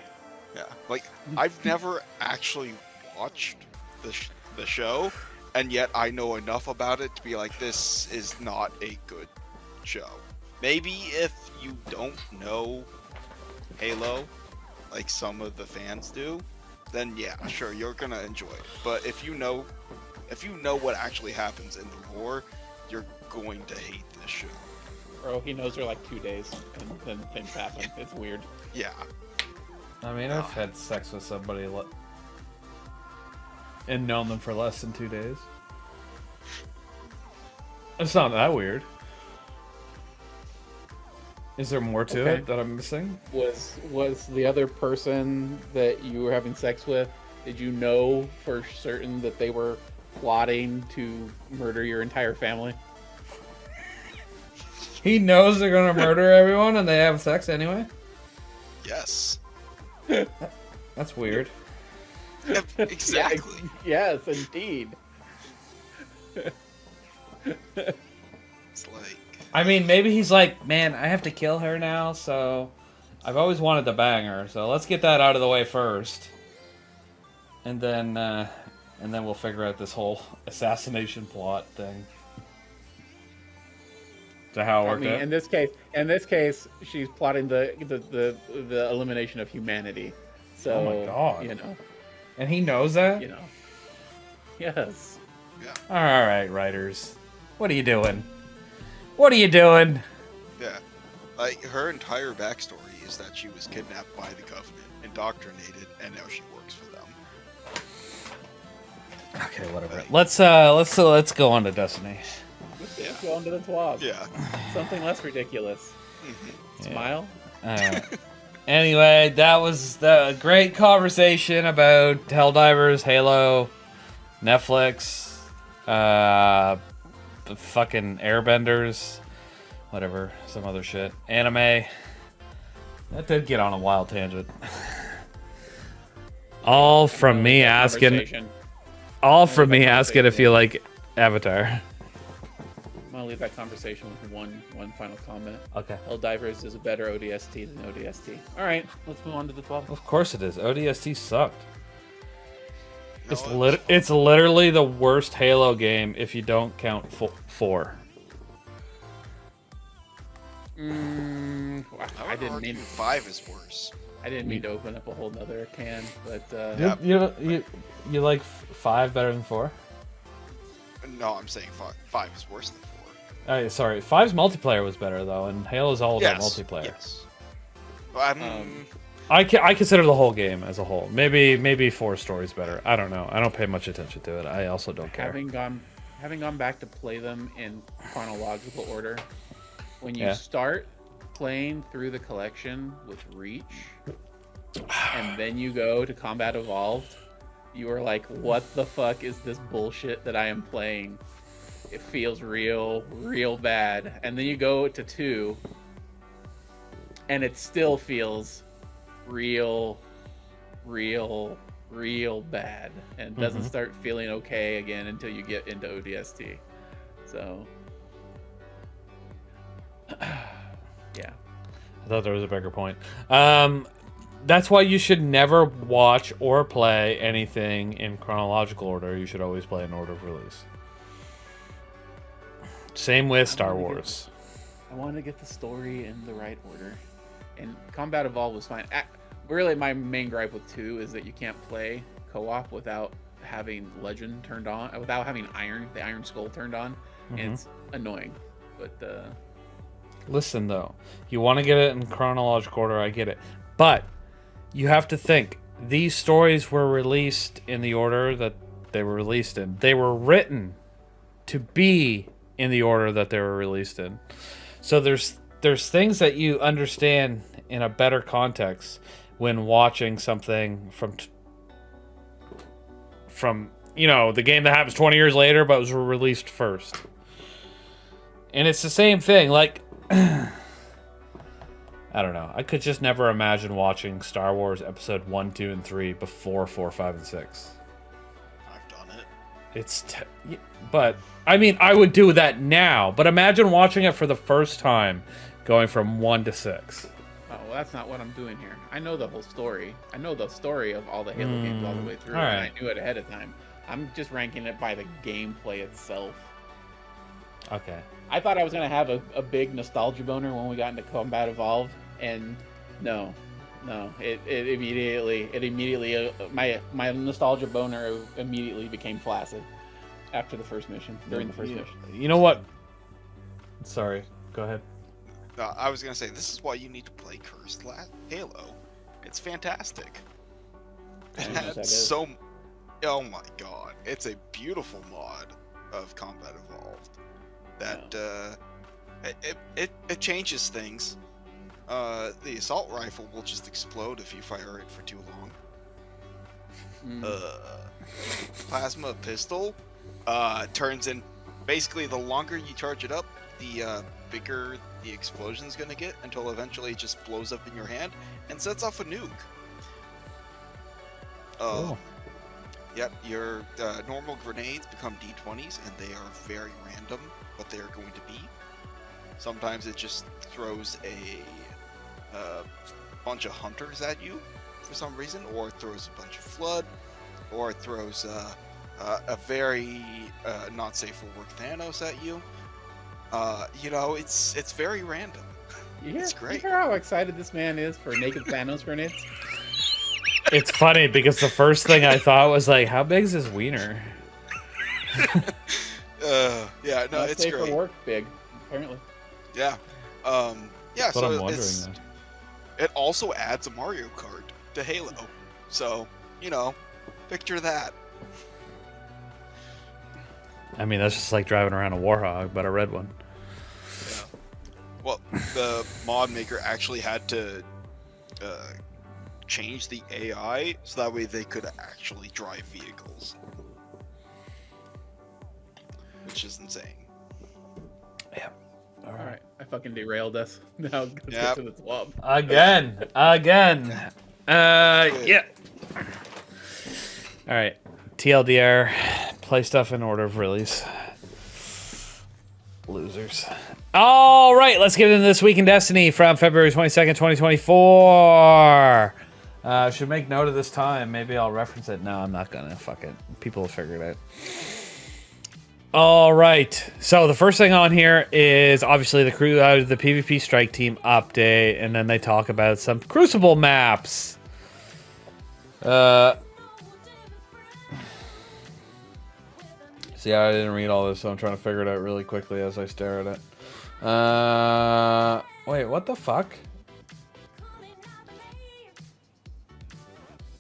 Yeah. Like, I've never actually watched the show, and yet I know enough about it to be like, this is not a good show. Maybe if you don't know Halo, like some of the fans do, then yeah, sure, you're gonna enjoy it. But if you know what actually happens in the lore, you're going to hate this show. Bro, he knows her like 2 days, and then things happen. It's weird. Yeah. I mean, I've had sex with somebody and known them for less than 2 days. It's not that weird. Is there more to it that I'm missing? Was the other person that you were having sex with, did you know for certain that they were plotting to murder your entire family? He knows they're gonna murder everyone and they have sex anyway? Yes. That's weird. Exactly. Yes, indeed. It's like, I mean, maybe he's like, man, I have to kill her now, so I've always wanted to bang her, so let's get that out of the way first. And then we'll figure out this whole assassination plot thing. Is that how it worked out? In this case, she's plotting the elimination of humanity. So, Oh my God. you know, And he knows that? Yes. yeah. Alright, writers. What are you doing? What are you doing? Yeah. Like, her entire backstory is that she was kidnapped by the Covenant, indoctrinated, and now she works for them. Okay, whatever. Let's go on to Destiny. Let's go on to the TWID. Yeah. Something less ridiculous. Smile. Anyway, that was the great conversation about HellDivers, Halo, Netflix, the fucking Airbenders, whatever, some other shit, anime. That did get on a wild tangent. All from me asking if you like Avatar. I'm gonna leave that conversation with one final comment. Okay. HellDivers is a better ODST than ODST. All right, let's move on to the 12. Of course it is. ODST sucked. No, It's literally the worst Halo game if you don't count 4. I I would didn't argue mean 5 is worse. I didn't mean to open up a whole nother can, but Yep. You like 5 better than 4? No, I'm saying 5 is worse than 4. Oh, sorry, 5's multiplayer was better though, and Halo's all about Yes. multiplayer. Yes. But I consider the whole game as a whole. Maybe 4 stories better. I don't know. I don't pay much attention to it. I also don't care. having gone back to play them in chronological order, when you Yeah. start playing through the collection with Reach, and then you go to Combat Evolved, you are like, what the fuck is this bullshit that I am playing? It feels real bad. And then you go to 2, and it still feels real bad, and doesn't start feeling okay again until you get into ODST. So yeah. I thought there was a bigger point. That's why you should never watch or play anything in chronological order. You should always play in order of release. Same with Star Wars. I wanted to get the story in the right order, and Combat Evolved was fine. Really, my main gripe with 2 is that you can't play co-op without having Legend turned on, without having the Iron Skull turned on, and it's annoying. But Listen, though, you want to get it in chronological order, I get it. But you have to think, these stories were released in the order that they were released in. They were written to be in the order that they were released in. So there's things that you understand in a better context when watching something from the game that happens 20 years later but was released first. And it's the same thing, like I don't know. I could just never imagine watching Star Wars Episode 1, 2, and 3 before 4, 5, and 6. I've done it. But I mean, I would do that now. But imagine watching it for the first time, going from 1 to 6. well, that's not what I'm doing here. I know the whole story. I know the story of all the Halo games all the way through, all right. and I knew it ahead of time. I'm just ranking it by the gameplay itself. Okay. I thought I was going to have a big nostalgia boner when we got into Combat Evolved, and no. No, it immediately my nostalgia boner immediately became flaccid after the first mission, during the first mission. You know what? Sorry, go ahead. I was gonna say, this is why you need to play Cursed Halo. It's fantastic. It had so... Oh my god. It's a beautiful mod of Combat Evolved. That, it changes things. The assault rifle will just explode if you fire it for too long. Plasma pistol turns in... Basically, the longer you charge it up, the bigger the explosion's gonna get, until eventually it just blows up in your hand and sets off a nuke. Cool. Yep, your normal grenades become D20s, and they are very random what they are going to be. Sometimes it just throws a bunch of hunters at you for some reason, or it throws a bunch of flood, or it throws a very not safe for work Thanos at you. You know, it's very random. It's great. You hear how excited this man is for naked Thanos grenades? It's funny because the first thing I thought was like, how big is his wiener? Yeah, no, Not it's safe great. for work, big, apparently. Yeah, yeah. That's what So I'm wondering. it also adds a Mario Kart to Halo. So, you know, picture that. I mean, that's just like driving around a Warhog, but a red one. Yeah. Well, the mod maker actually had to change the AI so that way they could actually drive vehicles, which is insane. Yeah. All right, I fucking derailed us. Now let's get to the swab. Again. Yeah. All right. TLDR. Play stuff in order of release. Losers. All right, let's get into This Week in Destiny from February 22nd, 2024. Should make note of this time. Maybe I'll reference it. No, I'm not gonna. Fuck it. People will figure it out. All right. So the first thing on here is obviously the PvP Strike Team update, and then they talk about some Crucible maps. See, I didn't read all this, so I'm trying to figure it out really quickly as I stare at it. Wait, what the fuck?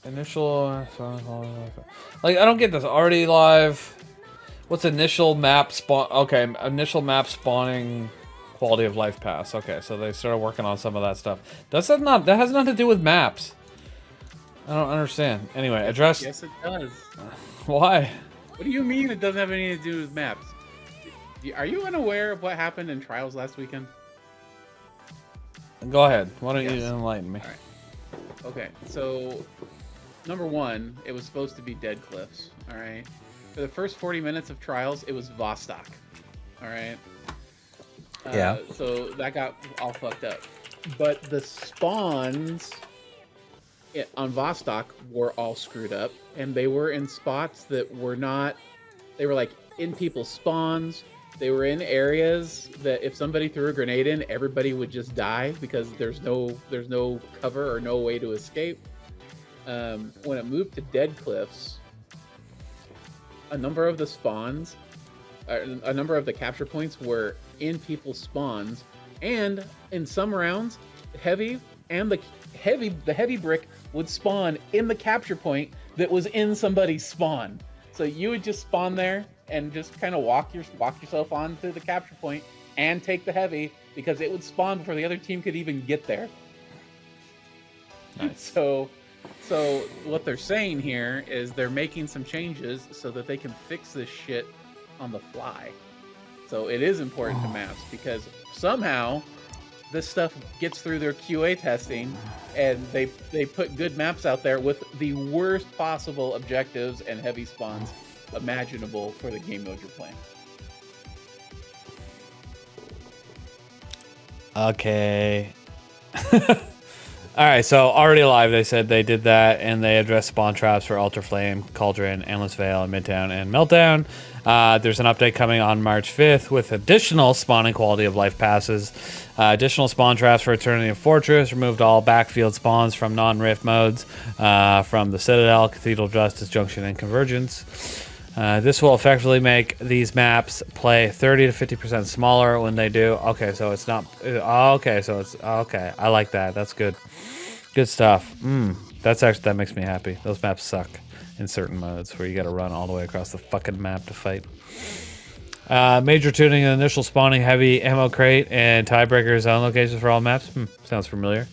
Initial... Like, I don't get this. Already live. What's initial map spawn? Okay, initial map spawning quality of life pass. Okay, so they started working on some of that stuff. That has nothing to do with maps. I don't understand. Anyway, address... Yes, it does. Why? What do you mean it doesn't have anything to do with maps? Are you unaware of what happened in Trials last weekend? Go ahead. Why don't you enlighten me? All right. Okay, so number one, it was supposed to be Dead Cliffs. All right. For the first 40 minutes of Trials, it was Vostok. All right. Yeah. So that got all fucked up. But the spawns on Vostok were all screwed up, and they were in spots that were not. They were like in people's spawns. They were in areas that if somebody threw a grenade in, everybody would just die because there's no cover or no way to escape. When it moved to Dead Cliffs, a number of the spawns, a number of the capture points were in people's spawns, and in some rounds, the heavy brick would spawn in the capture point that was in somebody's spawn. So you would just spawn there and just kind of walk yourself onto the capture point and take the heavy because it would spawn before the other team could even get there. Nice. So what they're saying here is they're making some changes so that they can fix this shit on the fly. So it is important to maps because somehow this stuff gets through their QA testing and they put good maps out there with the worst possible objectives and heavy spawns imaginable for the game mode you're playing. Okay. All right, so already live, they said they did that, and they addressed spawn traps for Ultra Flame, Cauldron, Endless Veil, Midtown, and Meltdown. There's an update coming on March 5th with additional spawning quality of life passes. Additional spawn traps for Eternity and Fortress. Removed all backfield spawns from non-rift modes from the Citadel, Cathedral Justice, Junction, and Convergence. This will effectively make these maps play 30 to 50% smaller when they do. Okay, so it's not... Okay, so it's... Okay, I like that. That's good. Good stuff. That makes me happy. Those maps suck in certain modes where you got to run all the way across the fucking map to fight. Major tuning and initial spawning heavy ammo crate and tiebreaker zone locations for all maps. Sounds familiar.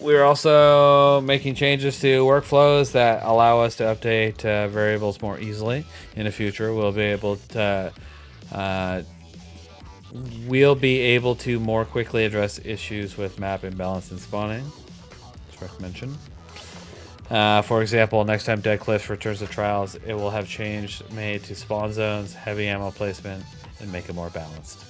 We're also making changes to workflows that allow us to update variables more easily. In the future, we'll be able to more quickly address issues with map imbalance and spawning. That's worth mentioning. For example, next time Dead Cliffs returns to Trials, it will have change made to spawn zones, heavy ammo placement, and make it more balanced.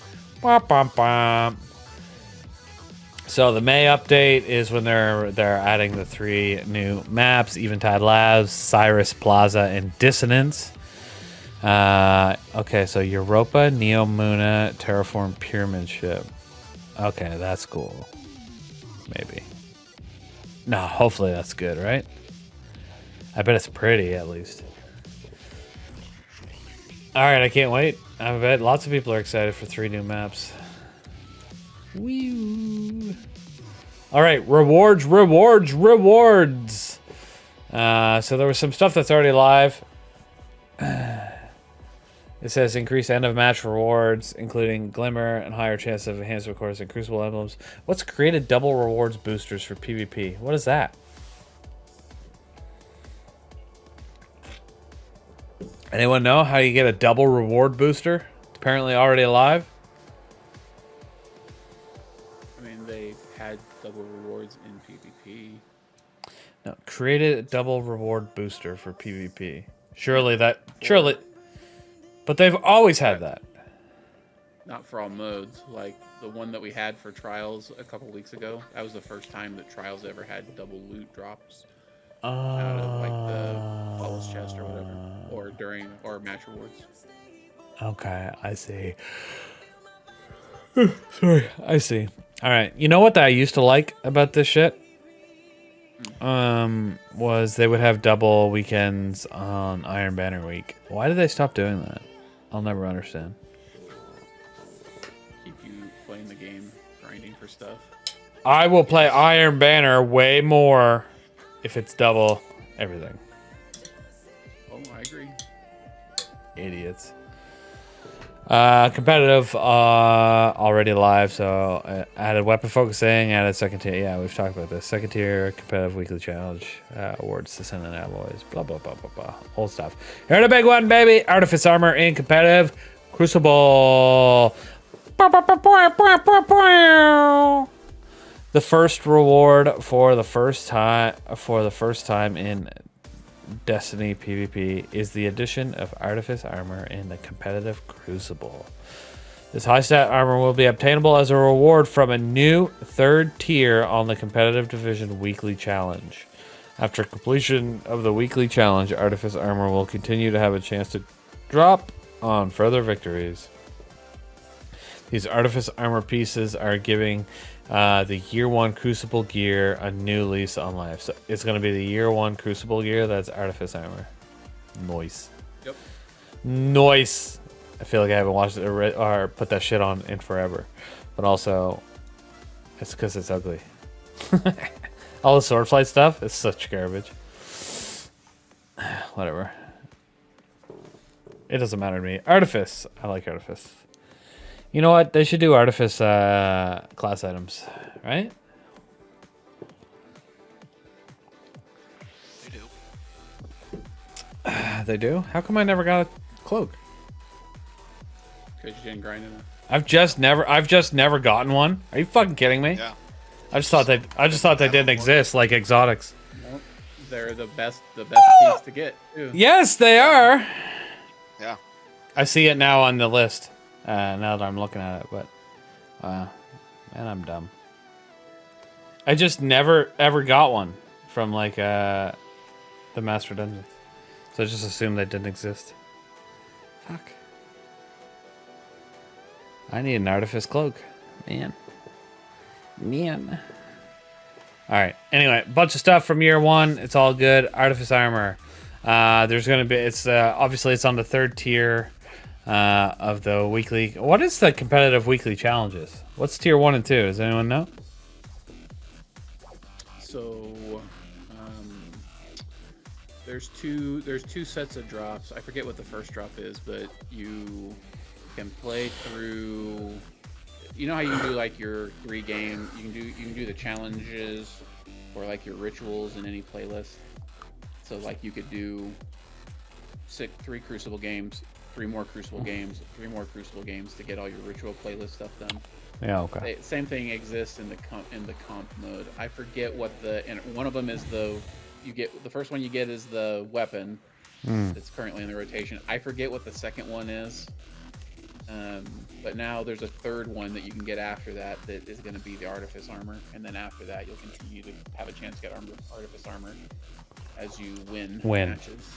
So the May update is when they're adding the 3 new maps: Eventide Labs, Cyrus Plaza, and Dissonance. Okay, so Europa, Neomuna, Terraform Pyramid Ship. Okay, that's cool. Maybe. No, hopefully that's good, right? I bet it's pretty, at least. Alright, I can't wait. I bet lots of people are excited for 3 new maps. Wee. Alright, rewards. So there was some stuff that's already live. It says increase end of match rewards, including glimmer and higher chance of enhanced records and crucible emblems. What's created double rewards boosters for PvP? What is that? Anyone know how you get a double reward booster? It's apparently already alive. I mean, they had double rewards in PvP. No, created a double reward booster for PvP. Surely. But they've always had that. Not for all modes. Like the one that we had for Trials a couple weeks ago. That was the first time that Trials ever had double loot drops out of like the Flawless chest or whatever, or match rewards. Okay, I see. Sorry, I see. All right, you know what that I used to like about this shit? Was they would have double weekends on Iron Banner week. Why did they stop doing that? I'll never understand. Keep you playing the game, grinding for stuff. I will play Iron Banner way more if it's double everything. Oh, I agree. Idiots. Competitive already live, so added weapon focusing, added second tier. Yeah, we've talked about this. Second tier competitive weekly challenge awards to send in alloys. Blah blah blah blah blah. Old stuff. Here's the big one, baby. Artifice armor in competitive Crucible. The first reward for the first time in Destiny PvP is the addition of Artifice armor in the competitive Crucible. This high stat armor will be obtainable as a reward from a new 3rd tier on the competitive division weekly challenge. After completion of the weekly challenge, Artifice armor will continue to have a chance to drop on further victories. These Artifice armor pieces are giving the year 1 Crucible gear a new lease on life. So it's going to be the year 1 Crucible gear that's Artifice armor. Nice. Yep. Nice. I feel like I haven't watched it or put that shit on in forever. But also, it's because it's ugly. All the sword fight stuff is such garbage. Whatever. It doesn't matter to me. Artifice. I like Artifice. You know what? They should do Artifice class items, right? They do. They do? How come I never got a cloak? Because you didn't grind enough. I've just never gotten one. Are you fucking kidding me? Yeah. I just thought they didn't exist like exotics. Nope. They're the best piece to get, too. Yes, they are. Yeah. I see it now on the list. Now that I'm looking at it, but man, I'm dumb. I just never ever got one from like the Master Dungeon, so I just assumed they didn't exist. Fuck. I need an Artifice Cloak, man. All right. Anyway, bunch of stuff from year 1. It's all good. Artifice Armor. There's gonna be. It's obviously it's on the 3rd tier of the weekly. What is the competitive weekly challenges? What's tier 1 and 2? Does anyone know? So there's two sets of drops. I forget what the first drop is, but you can play through. You know how you can do like your 3 game. You can do the challenges or like your rituals in any playlist. So like you could do 3 Crucible games, 3 more Crucible games, 3 more Crucible games to get all your ritual playlist stuff done. Yeah. Okay. Same thing exists in the comp mode. I forget what and one of them is the first one you get is the weapon that's currently in the rotation. I forget what the second one is. But now there's a 3rd one that you can get after that is going to be the Artifice Armor, and then after that you'll continue to have a chance to get Artifice Armor as you win matches.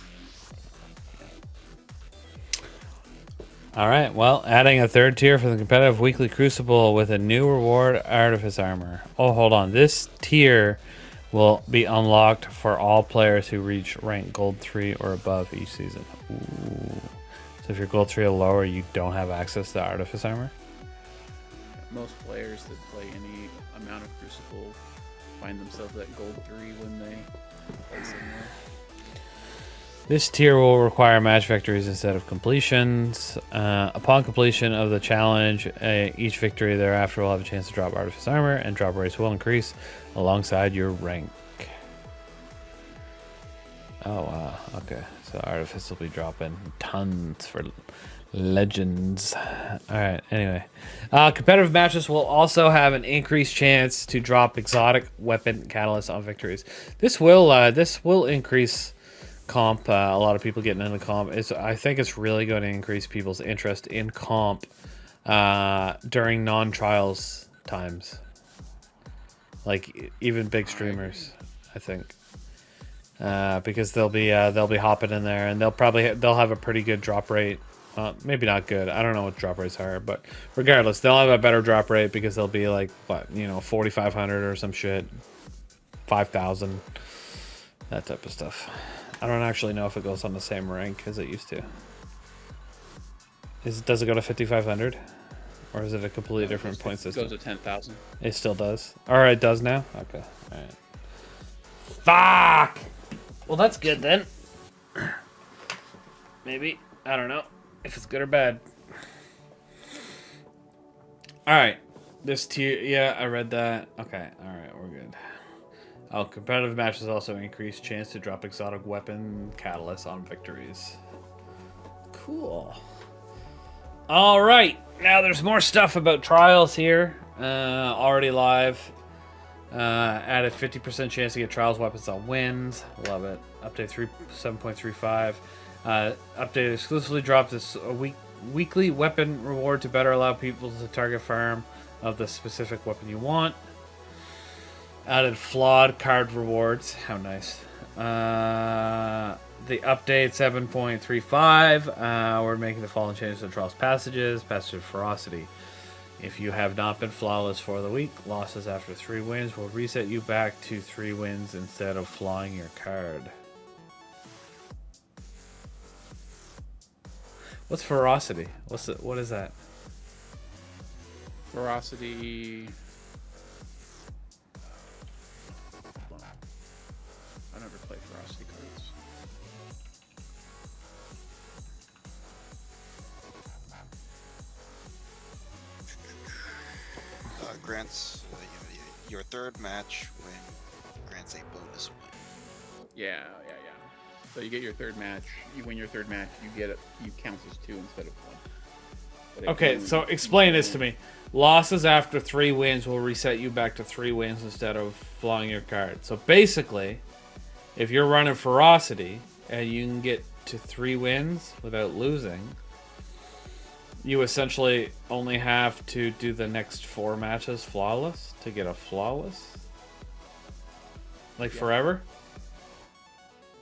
All right. Well, adding a 3rd tier for the competitive weekly Crucible with a new reward, Artifice Armor. Oh, hold on. This tier will be unlocked for all players who reach rank Gold 3 or above each season. Ooh. So if you're Gold 3 or lower, you don't have access to Artifice Armor? Most players that play any amount of Crucible find themselves at Gold 3 when they play somewhere. This tier will require match victories instead of completions. Upon completion of the challenge, each victory thereafter will have a chance to drop Artifice Armor, and drop rates will increase alongside your rank. Oh, wow. Okay. So Artifice will be dropping tons for Legends. Alright, anyway. Competitive matches will also have an increased chance to drop exotic weapon catalysts on victories. This will increase comp. A lot of people getting into comp. I think it's really going to increase people's interest in comp during non-trials times. Like even big streamers, I think. Because they'll be hopping in there, and they'll have a pretty good drop rate. Maybe not good. I don't know what drop rates are, but regardless, they'll have a better drop rate because they'll be like 4,500 or some shit, 5,000, that type of stuff. I don't actually know if it goes on the same rank as it used to. Does it go to 5,500, or is it a completely different point system? It goes to 10,000. It still does. All right, it does now. Okay. All right. Fuck. Well, that's good then. Maybe. I don't know if it's good or bad. Alright. This tier. Yeah, I read that. Okay. Alright, we're good. Oh, competitive matches also increase chance to drop exotic weapon catalysts on victories. Cool. Alright. Now there's more stuff about trials here. Already live. Added 50% chance to get trials weapons on wins. Love it. Update 7.35. Update exclusively dropped this weekly weapon reward to better allow people to target farm of the specific weapon you want. Added flawed card rewards. How nice. The update 7.35. We're making the following changes to trials passages. Passage of Ferocity. If you have not been flawless for the week, losses after 3 wins will reset you back to 3 wins instead of flying your card. What's Ferocity? What is that? Ferocity. I never play Ferocity cards. Grants your third match win grants a bonus win. Yeah. So you get your third match. You win your third match. You counts as 2 instead of 1. Okay, so explain this to me. Losses after 3 wins will reset you back to 3 wins instead of flying your card. So basically, if you're running Ferocity and you can get to 3 wins without losing, you essentially only have to do the next 4 matches flawless to get a flawless. Like Yeah. forever?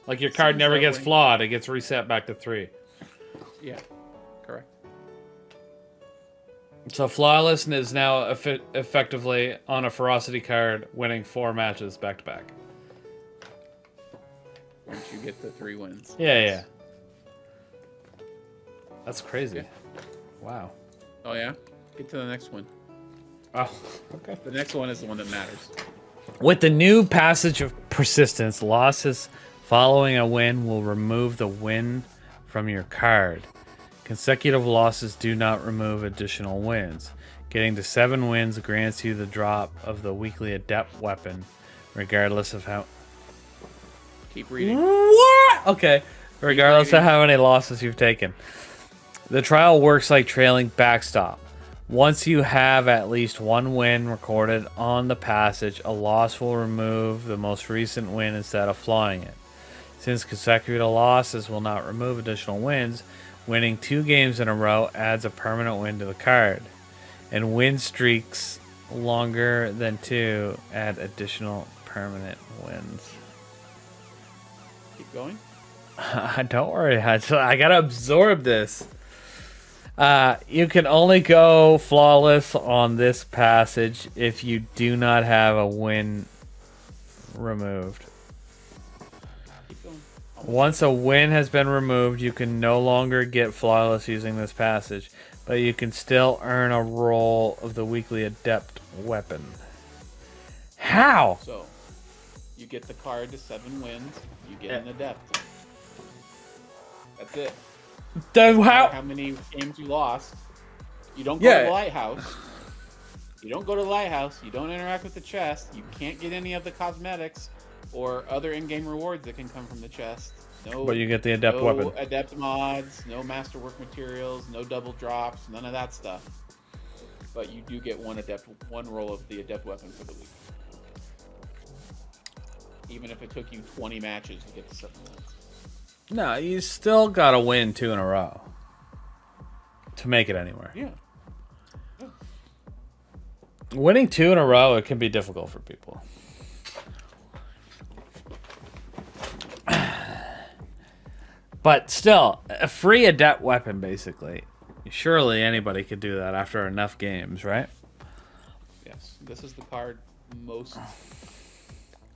Like your card Seems never that gets way. flawed, it gets reset back to 3. Yeah, correct. So Flawless is now effectively on a Ferocity card, winning 4 matches back to back. Once you get the 3 wins. Yeah, yeah. That's crazy. Yeah. Wow. Oh yeah. Get to the next one. Oh, okay. The next one is the one that matters. With the new passage of persistence, losses following a win will remove the win from your card. Consecutive losses do not remove additional wins. Getting to 7 wins grants you the drop of the weekly adept weapon, regardless of how... Keep reading. What? Okay. Regardless of how many losses you've taken. The trial works like trailing backstop. Once you have at least 1 win recorded on the passage, a loss will remove the most recent win instead of flawing it. Since consecutive losses will not remove additional wins, winning 2 games in a row adds a permanent win to the card. And win streaks longer than 2 add additional permanent wins. Keep going. Don't worry, I gotta absorb this. You can only go flawless on this passage if you do not have a win removed. Keep going. Once a win has been removed, you can no longer get flawless using this passage, but you can still earn a roll of the weekly adept weapon. How? So, you get the card to 7 wins. You get an adept. That's it. Then No matter how? how many games you lost. You don't go to the lighthouse. You don't go to the lighthouse. You don't interact with the chest. You can't get any of the cosmetics or other in-game rewards that can come from the chest. No, But you get the adept no weapon. adept mods, no masterwork materials, no double drops, none of that stuff. But you do get one roll of the adept weapon for the week. Even if it took you 20 matches to get to 7 wins. No, you still gotta win 2 in a row to make it anywhere. Yeah. Winning 2 in a row, it can be difficult for people. But still, a free adept weapon, basically. Surely anybody could do that after enough games, right? Yes. This is the card most,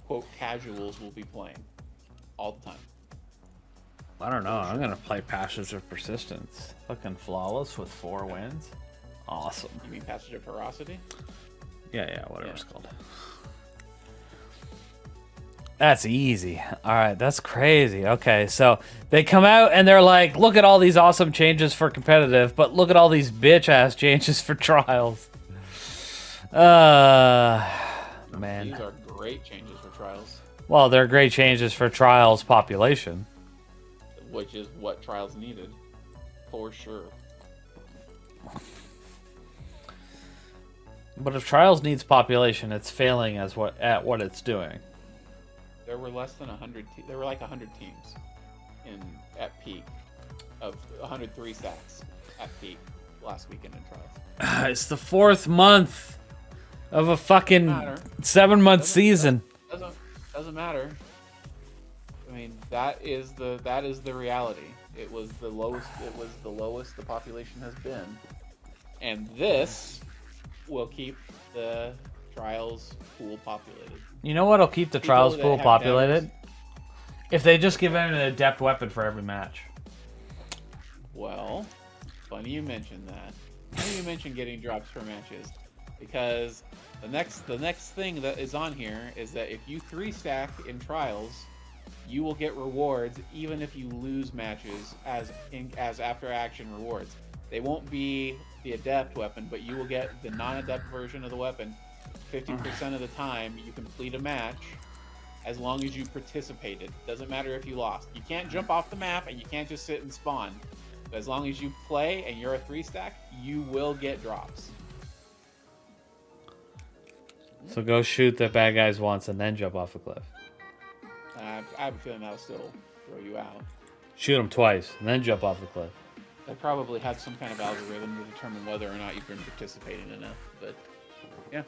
quote, casuals will be playing all the time. I don't know. I'm gonna play Passage of Persistence. Fucking flawless with 4 wins. Awesome. You mean Passage of Ferocity? Yeah, whatever it's Yeah. called. That's easy. All right, that's crazy. Okay, so they come out and they're like, look at all these awesome changes for competitive, but look at all these bitch-ass changes for trials. Man. These are great changes for trials, Well, they're great changes for trials population. which is what trials needed, for sure. But if trials needs population, it's failing at what it's doing. There were less than 100. There were like 100 teams at peak of 103 stacks at peak last weekend in trials. It's the 4th month of a fucking Matter. 7-month season. Doesn't matter. I mean, that is the reality. It was the lowest. It was the lowest the population has been, and this will keep the trials pool populated. You know what'll keep the People trials that pool have populated? devs- If they just give him an adept weapon for every match. Well, funny you mentioned that. Funny you mentioned getting drops for matches, because the next thing that is on here is that if you 3-stack in trials, you will get rewards even if you lose matches as after action rewards. They won't be the adept weapon, but you will get the non-adept version of the weapon 50% of the time you complete a match, as long as you participated. Doesn't matter if you lost. You can't jump off the map and you can't just sit and spawn. But as long as you play and you're a 3-stack, you will get drops. So go shoot the bad guys once and then jump off a cliff. I have a feeling that'll still throw you out. Shoot them twice and then jump off the cliff. They probably had some kind of algorithm to determine whether or not you've been participating enough. But yeah,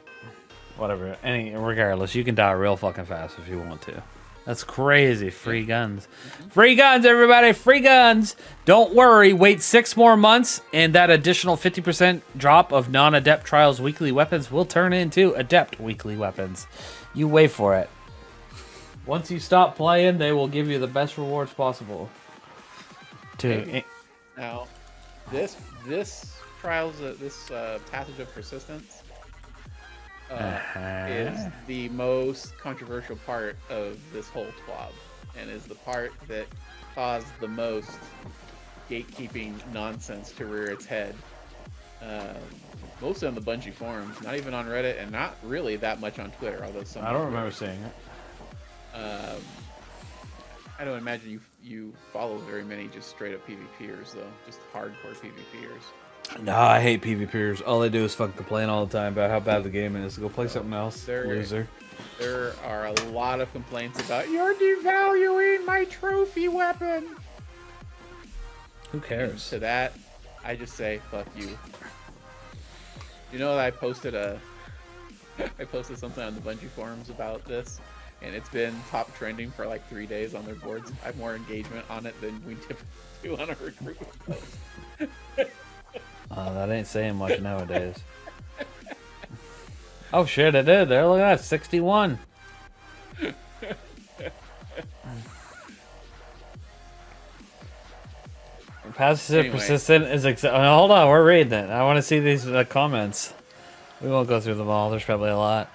Whatever. Regardless, you can die real fucking fast if you want to. That's crazy. Free guns. Free guns, everybody. Free guns. Don't worry. Wait 6 more months, and that additional 50% drop of non-adept trials weekly weapons will turn into adept weekly weapons. You wait for it. Once you stop playing, they will give you the best rewards possible. Now, this trials this passage of persistence is the most controversial part of this whole TWAB, and is the part that caused the most gatekeeping nonsense to rear its head. Mostly on the Bungie forums, not even on Reddit, and not really that much on Twitter. Although some I don't remember seeing it. I don't imagine you follow very many just straight up PvPers though, just hardcore PvPers. No, I hate PvPers. All they do is fucking complain all the time about how bad the game is. Go play something else, loser. There are a lot of complaints about you're devaluing my trophy weapon. Who cares? And to that, I just say fuck you. You know that I posted something on the Bungie forums about this, and it's been top trending for like 3 days on their boards. I have more engagement on it than we typically do on a recruitment post. That ain't saying much nowadays. Oh shit, it did. There, look at that, 61. Passive persistent is hold on, we're reading it. I want to see these comments. We won't go through them all. There's probably a lot.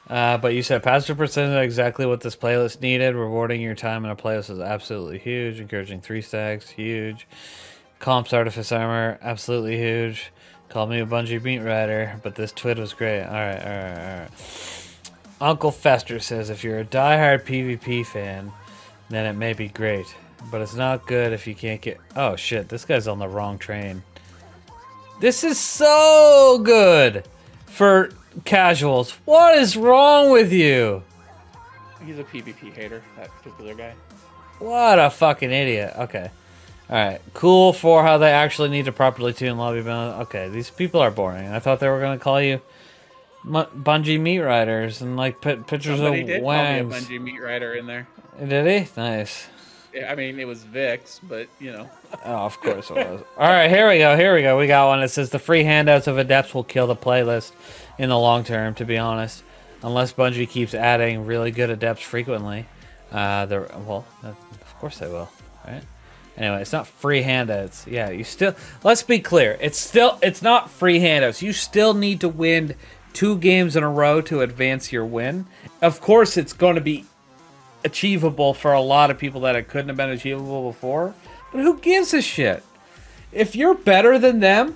But you said passive persistent is exactly what this playlist needed. Rewarding your time in a playlist is absolutely huge. Encouraging 3 stacks, huge. Comps Artifice Armor, absolutely huge. Called me a Bungie beat writer, but this TWID was great. Alright. Uncle Fester says, if you're a diehard PvP fan, then it may be great. But it's not good if you can't get... Oh shit, this guy's on the wrong train. This is so good for casuals. What is wrong with you? He's a PvP hater, that particular guy. What a fucking idiot. Okay. Alright. Cool for how they actually need to properly tune lobby balance. Okay, these people are boring. I thought they were going to call you Bungie meat riders and like put pictures Somebody of did wangs. call me a Bungie meat rider in there. Did he? Nice. I mean, it was Vix, but you know. Oh, of course it was. Alright, here we go. We got one. It says the free handouts of Adepts will kill the playlist in the long term, to be honest. Unless Bungie keeps adding really good Adepts frequently. Well, of course they will, right? Anyway, it's not free handouts. Yeah, you still... Let's be clear. It's not free handouts. You still need to win 2 games in a row to advance your win. Of course, it's going to be achievable for a lot of people that it couldn't have been achievable before. But who gives a shit? If you're better than them,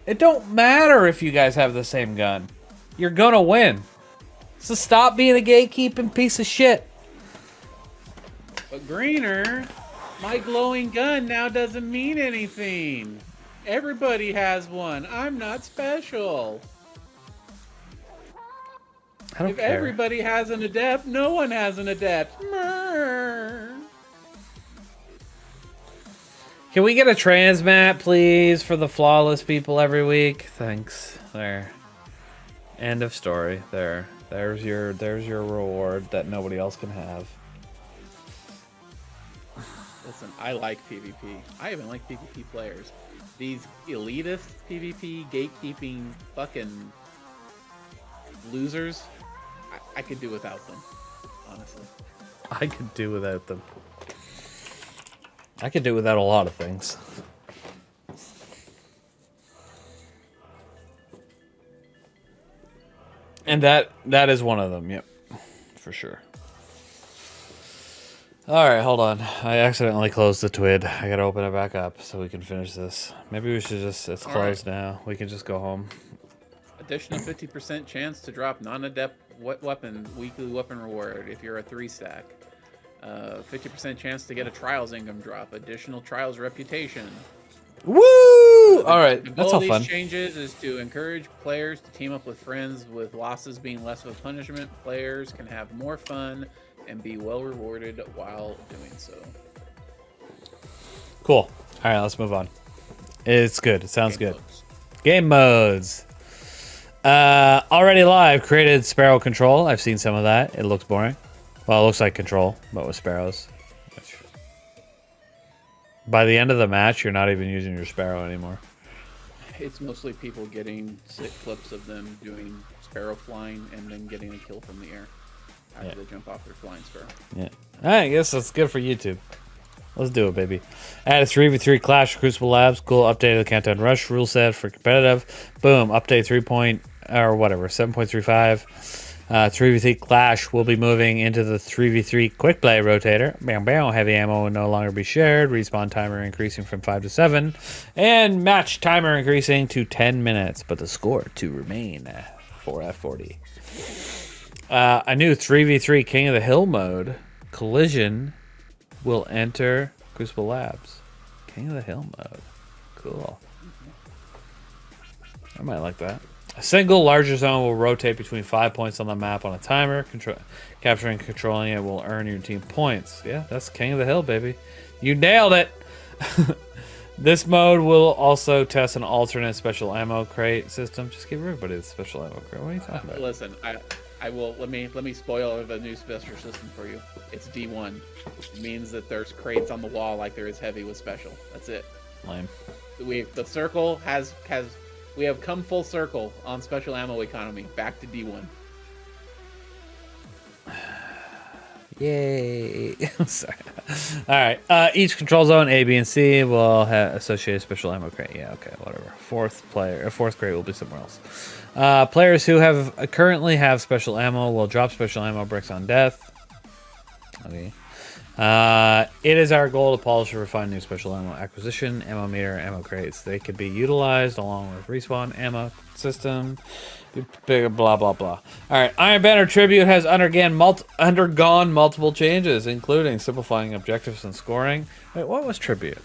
it don't matter if you guys have the same gun. You're going to win. So stop being a gatekeeping piece of shit. But Greener... My glowing gun now doesn't mean anything. Everybody has one. I'm not special. I don't if care. Everybody has an adept, no one has an adept. Murr. Can we get a transmat, please, for the flawless people every week? Thanks. There. End of story. There. There's your reward that nobody else can have. Listen, I like PvP. I even like PvP players. These elitist PvP gatekeeping fucking losers, I could do without them, honestly. I could do without them. I could do without a lot of things. And that is one of them, yep. For sure. Alright, hold on. I accidentally closed the TWID. I gotta open it back up so we can finish this. Maybe we should just... It's closed now. We can just go home. Additional 50% chance to drop non-adept weapon weekly weapon reward if you're a 3-stack. 50% chance to get a trials income drop. Additional trials reputation. Woo! Alright, that's all The goal fun. of these changes is to encourage players to team up with friends, with losses being less of a punishment. Players can have more fun and be well rewarded while doing so. Cool. Alright, let's move on. It's good. It sounds Game good. modes. Game modes. Already live, created Sparrow Control. I've seen some of that. It looks boring. Well, it looks like Control, but with sparrows. By the end of the match, you're not even using your Sparrow anymore. It's mostly people getting sick clips of them doing sparrow flying and then getting a kill from the air after they jump off their flying sparrow. Yeah. I guess that's good for YouTube. Let's do it, baby. Add a 3v3 Clash Crucible Labs. Cool. Update of the Countdown Rush rule set for competitive. Boom. Update 7.35. 3v3 Clash will be moving into the 3v3 Quick Play rotator. Bam, bam. Heavy ammo will no longer be shared. Respawn timer increasing from 5 to 7. And match timer increasing to 10 minutes. But the score to remain 4F40. A new 3v3 King of the Hill mode. Collision will enter Crucible Labs. King of the Hill mode. Cool. I might like that. A single larger zone will rotate between 5 points on the map on a timer. Capturing and controlling it will earn your team points. Yeah, that's King of the Hill, baby. You nailed it! This mode will also test an alternate special ammo crate system. Just give everybody the special ammo crate. What are you talking about? Listen, I will let me spoil the new special system for you. It's D1. It means that there's crates on the wall like there is heavy with special. That's it. Lame. The circle has we have come full circle on special ammo economy. Back to D1. Yay. Sorry. Alright. Each control zone, A, B, and C, will have associated special ammo crate. Yeah, okay, whatever. Fourth crate will be somewhere else. Players who currently have special ammo will drop special ammo bricks on death. Okay. It is our goal to polish and refine new special ammo acquisition, ammo meter, ammo crates. They could be utilized along with respawn ammo system. Blah blah blah. All right, Iron Banner Tribute has undergone multiple changes, including simplifying objectives and scoring. Wait, what was Tribute?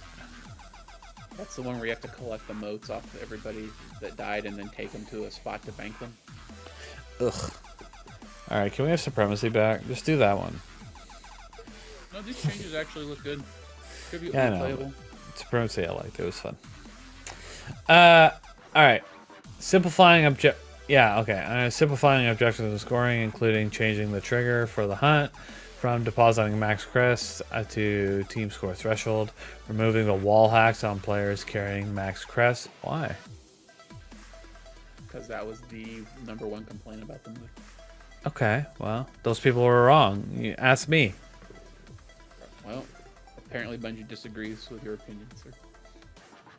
That's the one where you have to collect the motes off of everybody that died and then take them to a spot to bank them. Ugh. All right, can we have Supremacy back? Just do that one. No, these changes actually look good. Tribute Yeah, I was know. playable. Supremacy I liked. It was fun. All right. Simplifying simplifying objectives and scoring, including changing the trigger for the hunt from depositing max crest to team score threshold, removing the wall hacks on players carrying max crest. Why? Because that was the #1 complaint about the move. Okay, well, those people were wrong. You ask me. Well, apparently Bungie disagrees with your opinion, sir.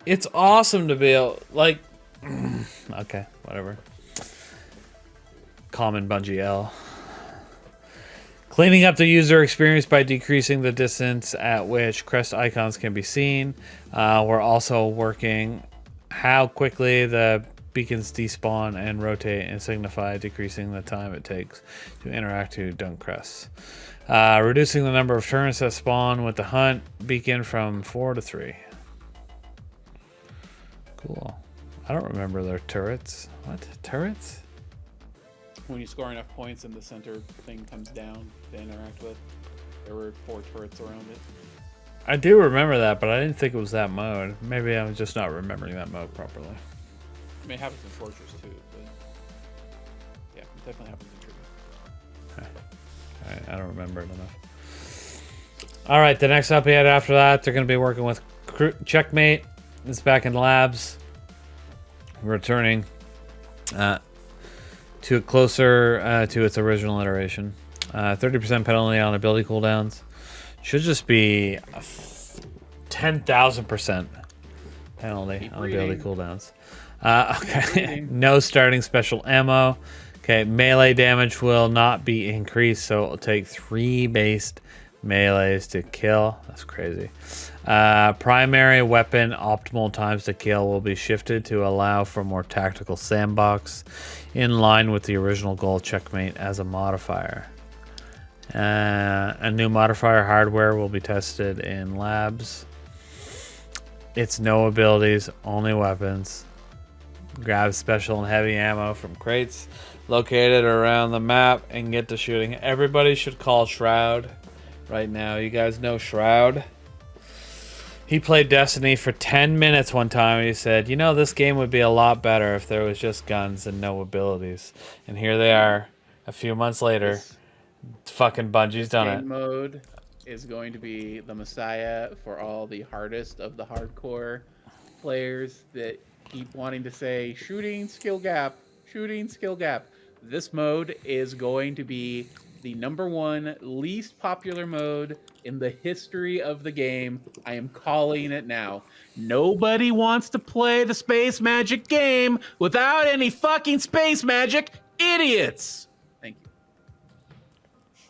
It's awesome to be able, like, okay, whatever. Common Bungie L. Cleaning up the user experience by decreasing the distance at which crest icons can be seen. We're also working how quickly the beacons despawn and rotate and signify, decreasing the time it takes to interact to dunk crests. Reducing the number of turns that spawn with the hunt beacon from 4 to 3. Cool. I don't remember their turrets. What? Turrets? When you score enough points and the center thing comes down to interact with, there were 4 turrets around it. I do remember that, but I didn't think it was that mode. Maybe I'm just not remembering that mode properly. I mean, it happens in Fortress too, but yeah, it definitely happens in Tribute. I don't remember it enough. All right, the next update after that, they're going to be working with Checkmate. It's back in labs. Returning to closer to its original iteration. 30% penalty on ability cooldowns. Should just be 10,000% penalty on ability cooldowns. Okay, no starting special ammo. Okay, melee damage will not be increased, so it will take 3 based melees to kill. That's crazy. Primary weapon optimal times to kill will be shifted to allow for more tactical sandbox, in line with the original goal checkmate as a modifier. A new modifier hardware will be tested in labs. It's no abilities, only weapons. Grab special and heavy ammo from crates located around the map and get to shooting. Everybody should call Shroud right now. You guys know Shroud? He played Destiny for 10 minutes one time, and he said, "You know, this game would be a lot better if there was just guns and no abilities." And here they are, a few months later. Fucking Bungie's done Game it. mode is going to be the messiah for all the hardest of the hardcore players that keep wanting to say shooting skill gap. This mode is going to be the #1 least popular mode in the history of the game. I am calling it now. Nobody wants to play the space magic game without any fucking space magic. Idiots. Thank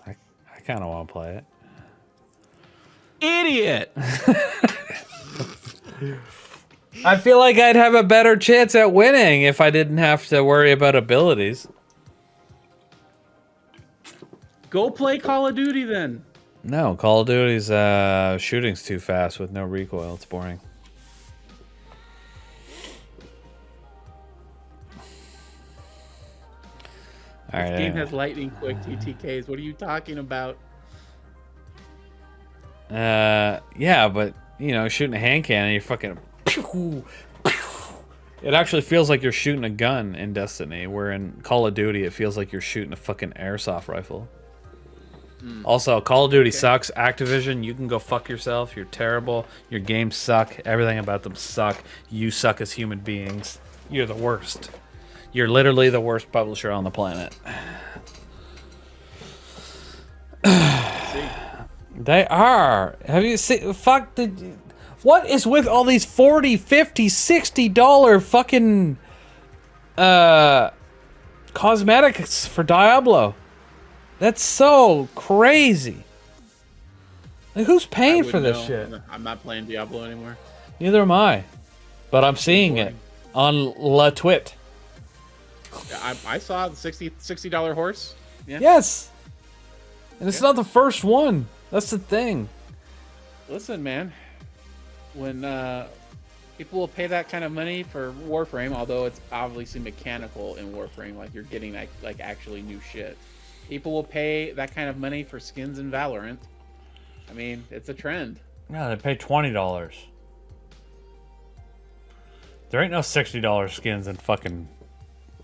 you. I kind of want to play it. Idiot. I feel like I'd have a better chance at winning if I didn't have to worry about abilities. Go play Call of Duty then. No, Call of Duty's shooting's too fast with no recoil. It's boring. All right. This game has lightning quick TTKs. What are you talking about? Yeah, but you know, shooting a hand cannon, you're fucking. It actually feels like you're shooting a gun in Destiny, where in Call of Duty it feels like you're shooting a fucking airsoft rifle. Also, Call of Duty sucks. Activision, you can go fuck yourself. You're terrible. Your games suck. Everything about them suck. You suck as human beings. You're the worst. You're literally the worst publisher on the planet. They are. Have you seen? Fuck. What is with all these $40, $50, $60 fucking cosmetics for Diablo? That's so crazy. Like, who's paying for this shit? I'm not playing Diablo anymore. Neither am I. But I'm seeing it on La Twit. I saw the $60 horse. Yeah. Yes. And it's not the first one. That's the thing. Listen, man. When people will pay that kind of money for Warframe, although it's obviously mechanical in Warframe, like you're getting like actually new shit. People will pay that kind of money for skins in Valorant. I mean, it's a trend. Yeah, they pay $20. There ain't no $60 skins in fucking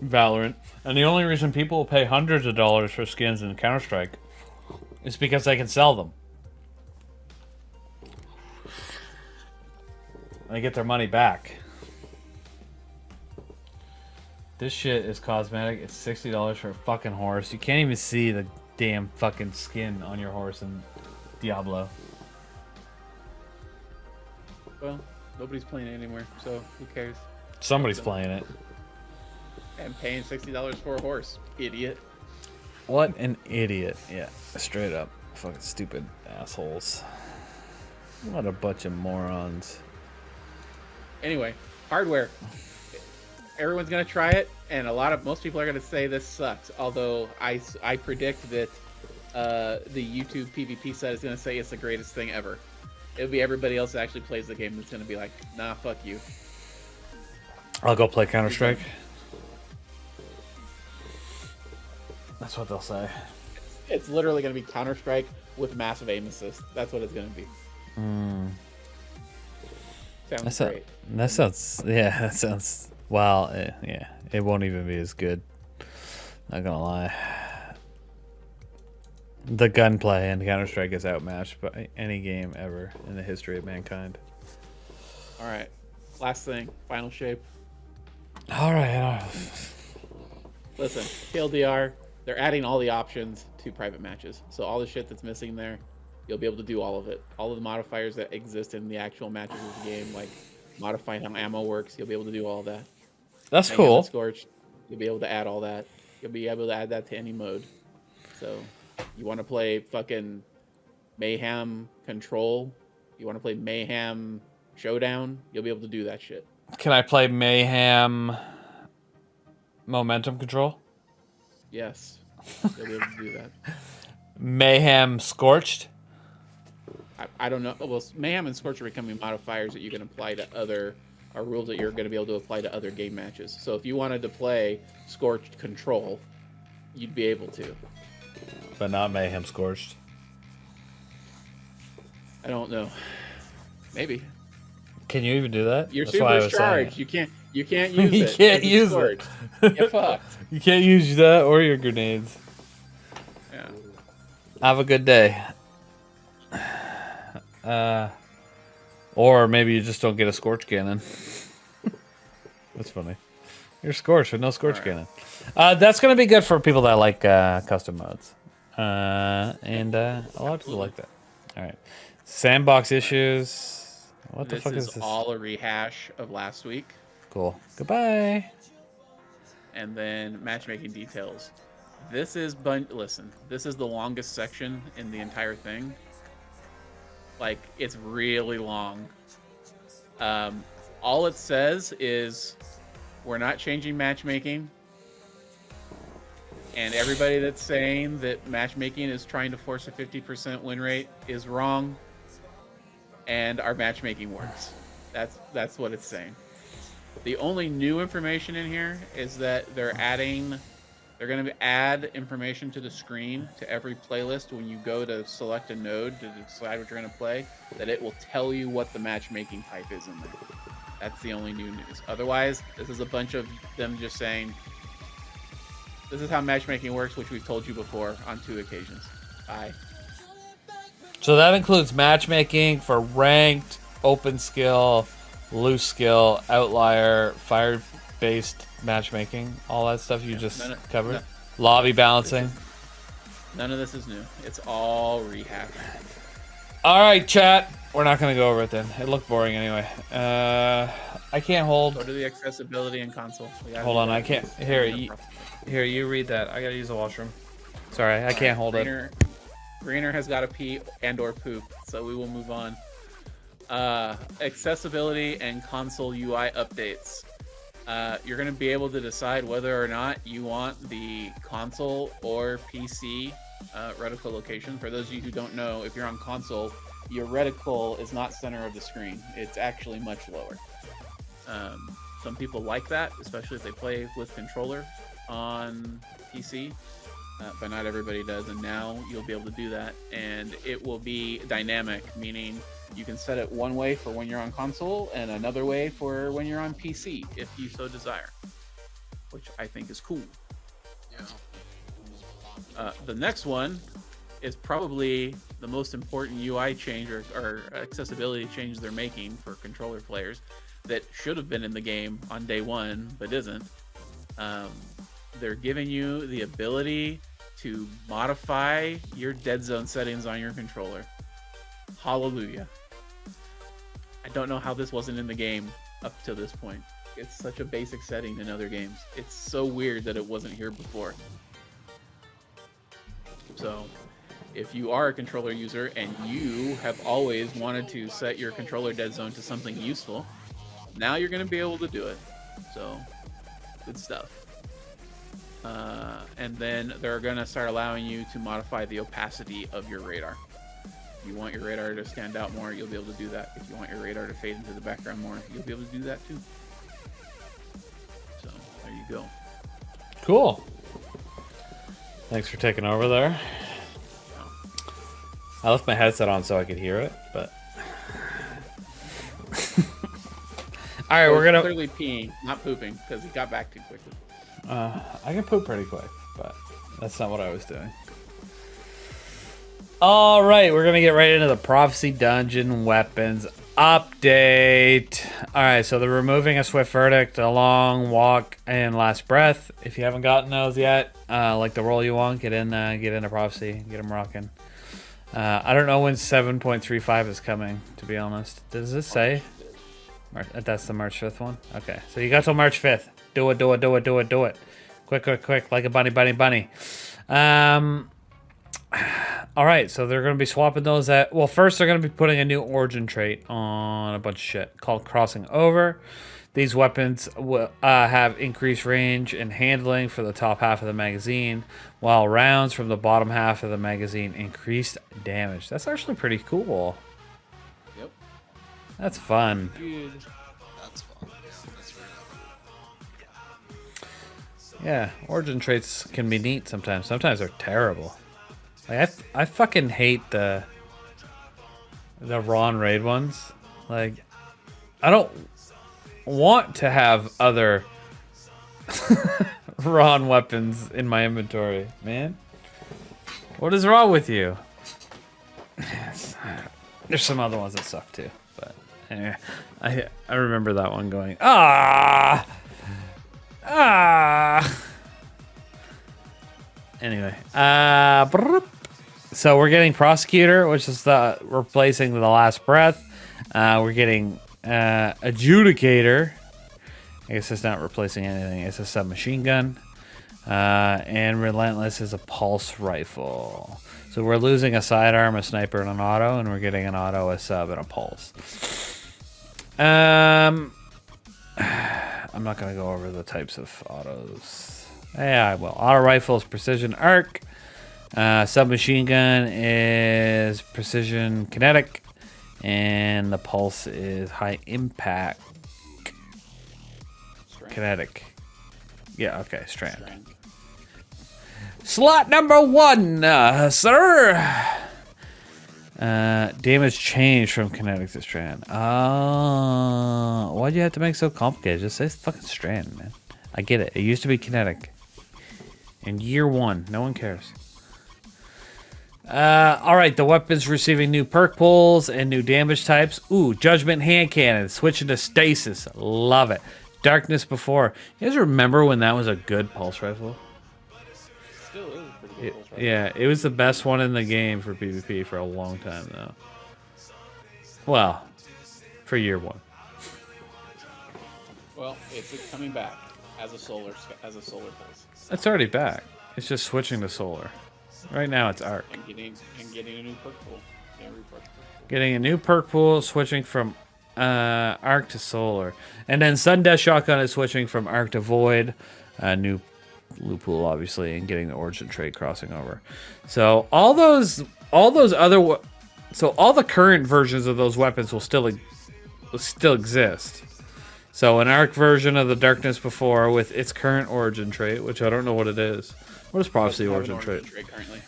Valorant. And the only reason people will pay hundreds of dollars for skins in Counter-Strike is because they can sell them. They get their money back. This shit is cosmetic. It's $60 for a fucking horse. You can't even see the damn fucking skin on your horse in Diablo. Well, nobody's playing it anymore, so who cares? Somebody's playing it. And paying $60 for a horse. Idiot. What an idiot. Yeah, straight up. Fucking stupid assholes. What a bunch of morons. Anyway, hardware. Everyone's gonna try it, and most people are gonna say this sucks. Although I predict that the YouTube PvP set is gonna say it's the greatest thing ever. It'll be everybody else that actually plays the game that's gonna be like, nah, fuck you. I'll go play Counter-Strike. That's what they'll say. It's literally gonna be Counter-Strike with massive aim assist. That's what it's gonna be. Sounds great. That sounds. Well, yeah, it won't even be as good. Not gonna lie. The gunplay in Counter-Strike is outmatched by any game ever in the history of mankind. All right, last thing, final shape. All right. Listen, TLDR, they're adding all the options to private matches. So all the shit that's missing there, you'll be able to do all of it. All of the modifiers that exist in the actual matches of the game, like modifying how ammo works, you'll be able to do all of that. That's cool. Scorched, you'll be able to add all that. You'll be able to add that to any mode. So you want to play fucking Mayhem Control, you want to play Mayhem Showdown, you'll be able to do that shit. Can I play Mayhem Momentum Control? Yes. You'll be able to do that. Mayhem Scorched? I don't know. Well, Mayhem and Scorch are becoming modifiers that you can apply to other, or rules that you're going to be able to apply to other game matches. So if you wanted to play Scorched Control, you'd be able to. But not Mayhem Scorched. I don't know. Maybe. Can you even do that? You're That's why I was saying supercharged. You can't use You it. can't 'cause it's use it. scorched. Get fucked. You can't use that or your grenades. Yeah. Have a good day. Or maybe you just don't get a scorch cannon. That's funny. You're scorched with no scorch cannon. That's gonna be good for people that like custom modes. And a lot of people like that. All right. Sandbox issues. What the fuck is this? All a rehash of last week. Cool. Goodbye. And then matchmaking details. This is listen, this is the longest section in the entire thing. Like, it's really long. All it says is we're not changing matchmaking. And everybody that's saying that matchmaking is trying to force a 50% win rate is wrong. And our matchmaking works. That's what it's saying. The only new information in here is that they're going to add information to the screen to every playlist when you go to select a node to decide what you're going to play, that it will tell you what the matchmaking type is in there. That's the only new news. Otherwise, this is a bunch of them just saying, this is how matchmaking works, which we've told you before on 2 occasions. Bye. So that includes matchmaking for ranked, open skill, loose skill, outlier, fire-based matchmaking, all that stuff you just covered. Lobby balancing. None of this is new. It's all rehash. All right, chat. We're not going to go over it then. It looked boring anyway. I can't hold. Go to the accessibility and console. Hold on, I can't. Here, you read that. I got to use the washroom. Sorry, I can't hold it. AGreener has got to pee and or poop, so we will move on. Accessibility and console UI updates. You're going to be able to decide whether or not you want the console or PC reticle location. For those of you who don't know, if you're on console, your reticle is not center of the screen. It's actually much lower. Some people like that, especially if they play with controller on PC, but not everybody does. And now you'll be able to do that, and it will be dynamic, meaning you can set it one way for when you're on console and another way for when you're on PC, if you so desire, which I think is cool. Yeah. The next one is probably the most important UI change or accessibility change they're making for controller players that should have been in the game on day one, but isn't. They're giving you the ability to modify your dead zone settings on your controller. Hallelujah. I don't know how this wasn't in the game up to this point. It's such a basic setting in other games. It's so weird that it wasn't here before. So, if you are a controller user and you have always wanted to set your controller dead zone to something useful, now you're going to be able to do it. So, good stuff. And then they're going to start allowing you to modify the opacity of your radar. If you want your radar to stand out more, you'll be able to do that. If you want your radar to fade into the background more, you'll be able to do that too. So, there you go. Cool. Thanks for taking over there. I left my headset on so I could hear it, but... All right, we're gonna clearly peeing, not pooping, because he got back too quickly. I can poop pretty quick, but that's not what I was doing. All right, we're gonna get right into the Prophecy Dungeon weapons update. All right, so they're removing a Swift Verdict, a Long Walk, and Last Breath. If you haven't gotten those yet, like the roll you want, get into Prophecy, get them rocking. I don't know when 7.35 is coming, to be honest. Does this say? That's the March 5th one? Okay, so you got till March 5th. Do it. Quick. Like a bunny. All right, so they're going to be swapping those at... Well, first they're going to be putting a new origin trait on a bunch of shit called Crossing Over. These weapons will have increased range and handling for the top half of the magazine, while rounds from the bottom half of the magazine increased damage. That's actually pretty cool. Yep. That's fun. Dude. That's fun. That's really cool. Yeah, origin traits can be neat sometimes. Sometimes they're terrible. Like I fucking hate the Ron raid ones. Like I don't want to have other Ron weapons in my inventory, man. What is wrong with you? Yes. There's some other ones that suck too, but I remember that one going Anyway, so we're getting Prosecutor, which is replacing the Last Breath. We're getting Adjudicator. I guess it's not replacing anything. It's a submachine gun. And Relentless is a pulse rifle. So we're losing a sidearm, a sniper, and an auto, and we're getting an auto, a sub, and a pulse. I'm not going to go over the types of autos. Yeah, I will. Auto rifle is precision arc. Submachine gun is precision kinetic. And the pulse is high impact kinetic. Yeah, okay, strand. Slot number 1, sir. Damage changed from kinetic to strand. Why'd you have to make it so complicated? Just say fucking strand, man. I get it. It used to be kinetic. In year 1, no one cares. Alright, the weapon's receiving new perk pulls and new damage types. Ooh, Judgment Hand Cannon, switching to Stasis. Love it. Darkness Before. You guys remember when that was a good pulse rifle? Still is a pretty good pulse rifle. Yeah, it was the best one in the game for PvP for a long time, though. Well, for year 1. Well, it's coming back as a solar pulse. It's already back. It's just switching to solar. Right now it's arc. And getting a new perk pool. Getting a new perk pool, switching from arc to solar, and then Sudden Death Shotgun is switching from arc to void. New loot pool, obviously, and getting the origin trait crossing over. So all the current versions of those weapons will still exist. So an arc version of the Darkness Before with its current origin trait, which I don't know what it is. What is Prophecy origin trait? Currently.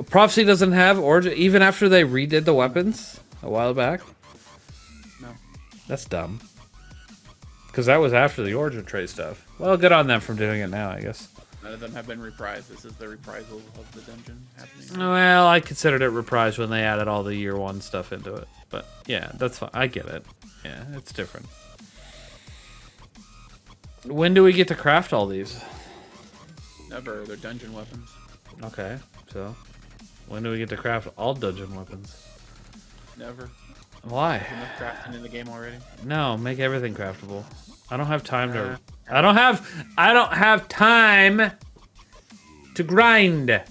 Prophecy doesn't have origin even after they redid the weapons a while back. No. That's dumb. Because that was after the origin trait stuff. Well, good on them for doing it now, I guess. None of them have been reprised. This is the reprisal of the dungeon happening. Well, I considered it reprised when they added all the year 1 stuff into it. But yeah, that's fine. I get it. Yeah, it's different. When do we get to craft all these? Never. They're dungeon weapons. Okay, so when do we get to craft all dungeon weapons? Never. Why? There's enough crafting in the game already. No, make everything craftable. I don't have time to. I don't have time to grind. Well,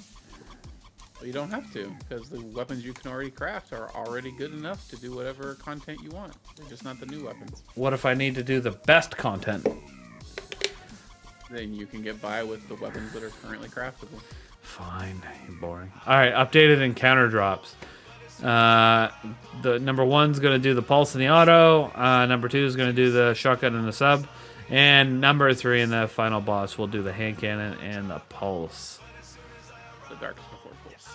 you don't have to, because the weapons you can already craft are already good enough to do whatever content you want. They're just not the new weapons. What if I need to do the best content? Then you can get by with the weapons that are currently craftable. Fine, you're boring. All right, updated encounter drops. The number 1's gonna do the pulse and the auto. Number 2 is gonna do the shotgun and the sub, and number 3 in the final boss will do the hand cannon and the pulse. The Darkness Before pulse.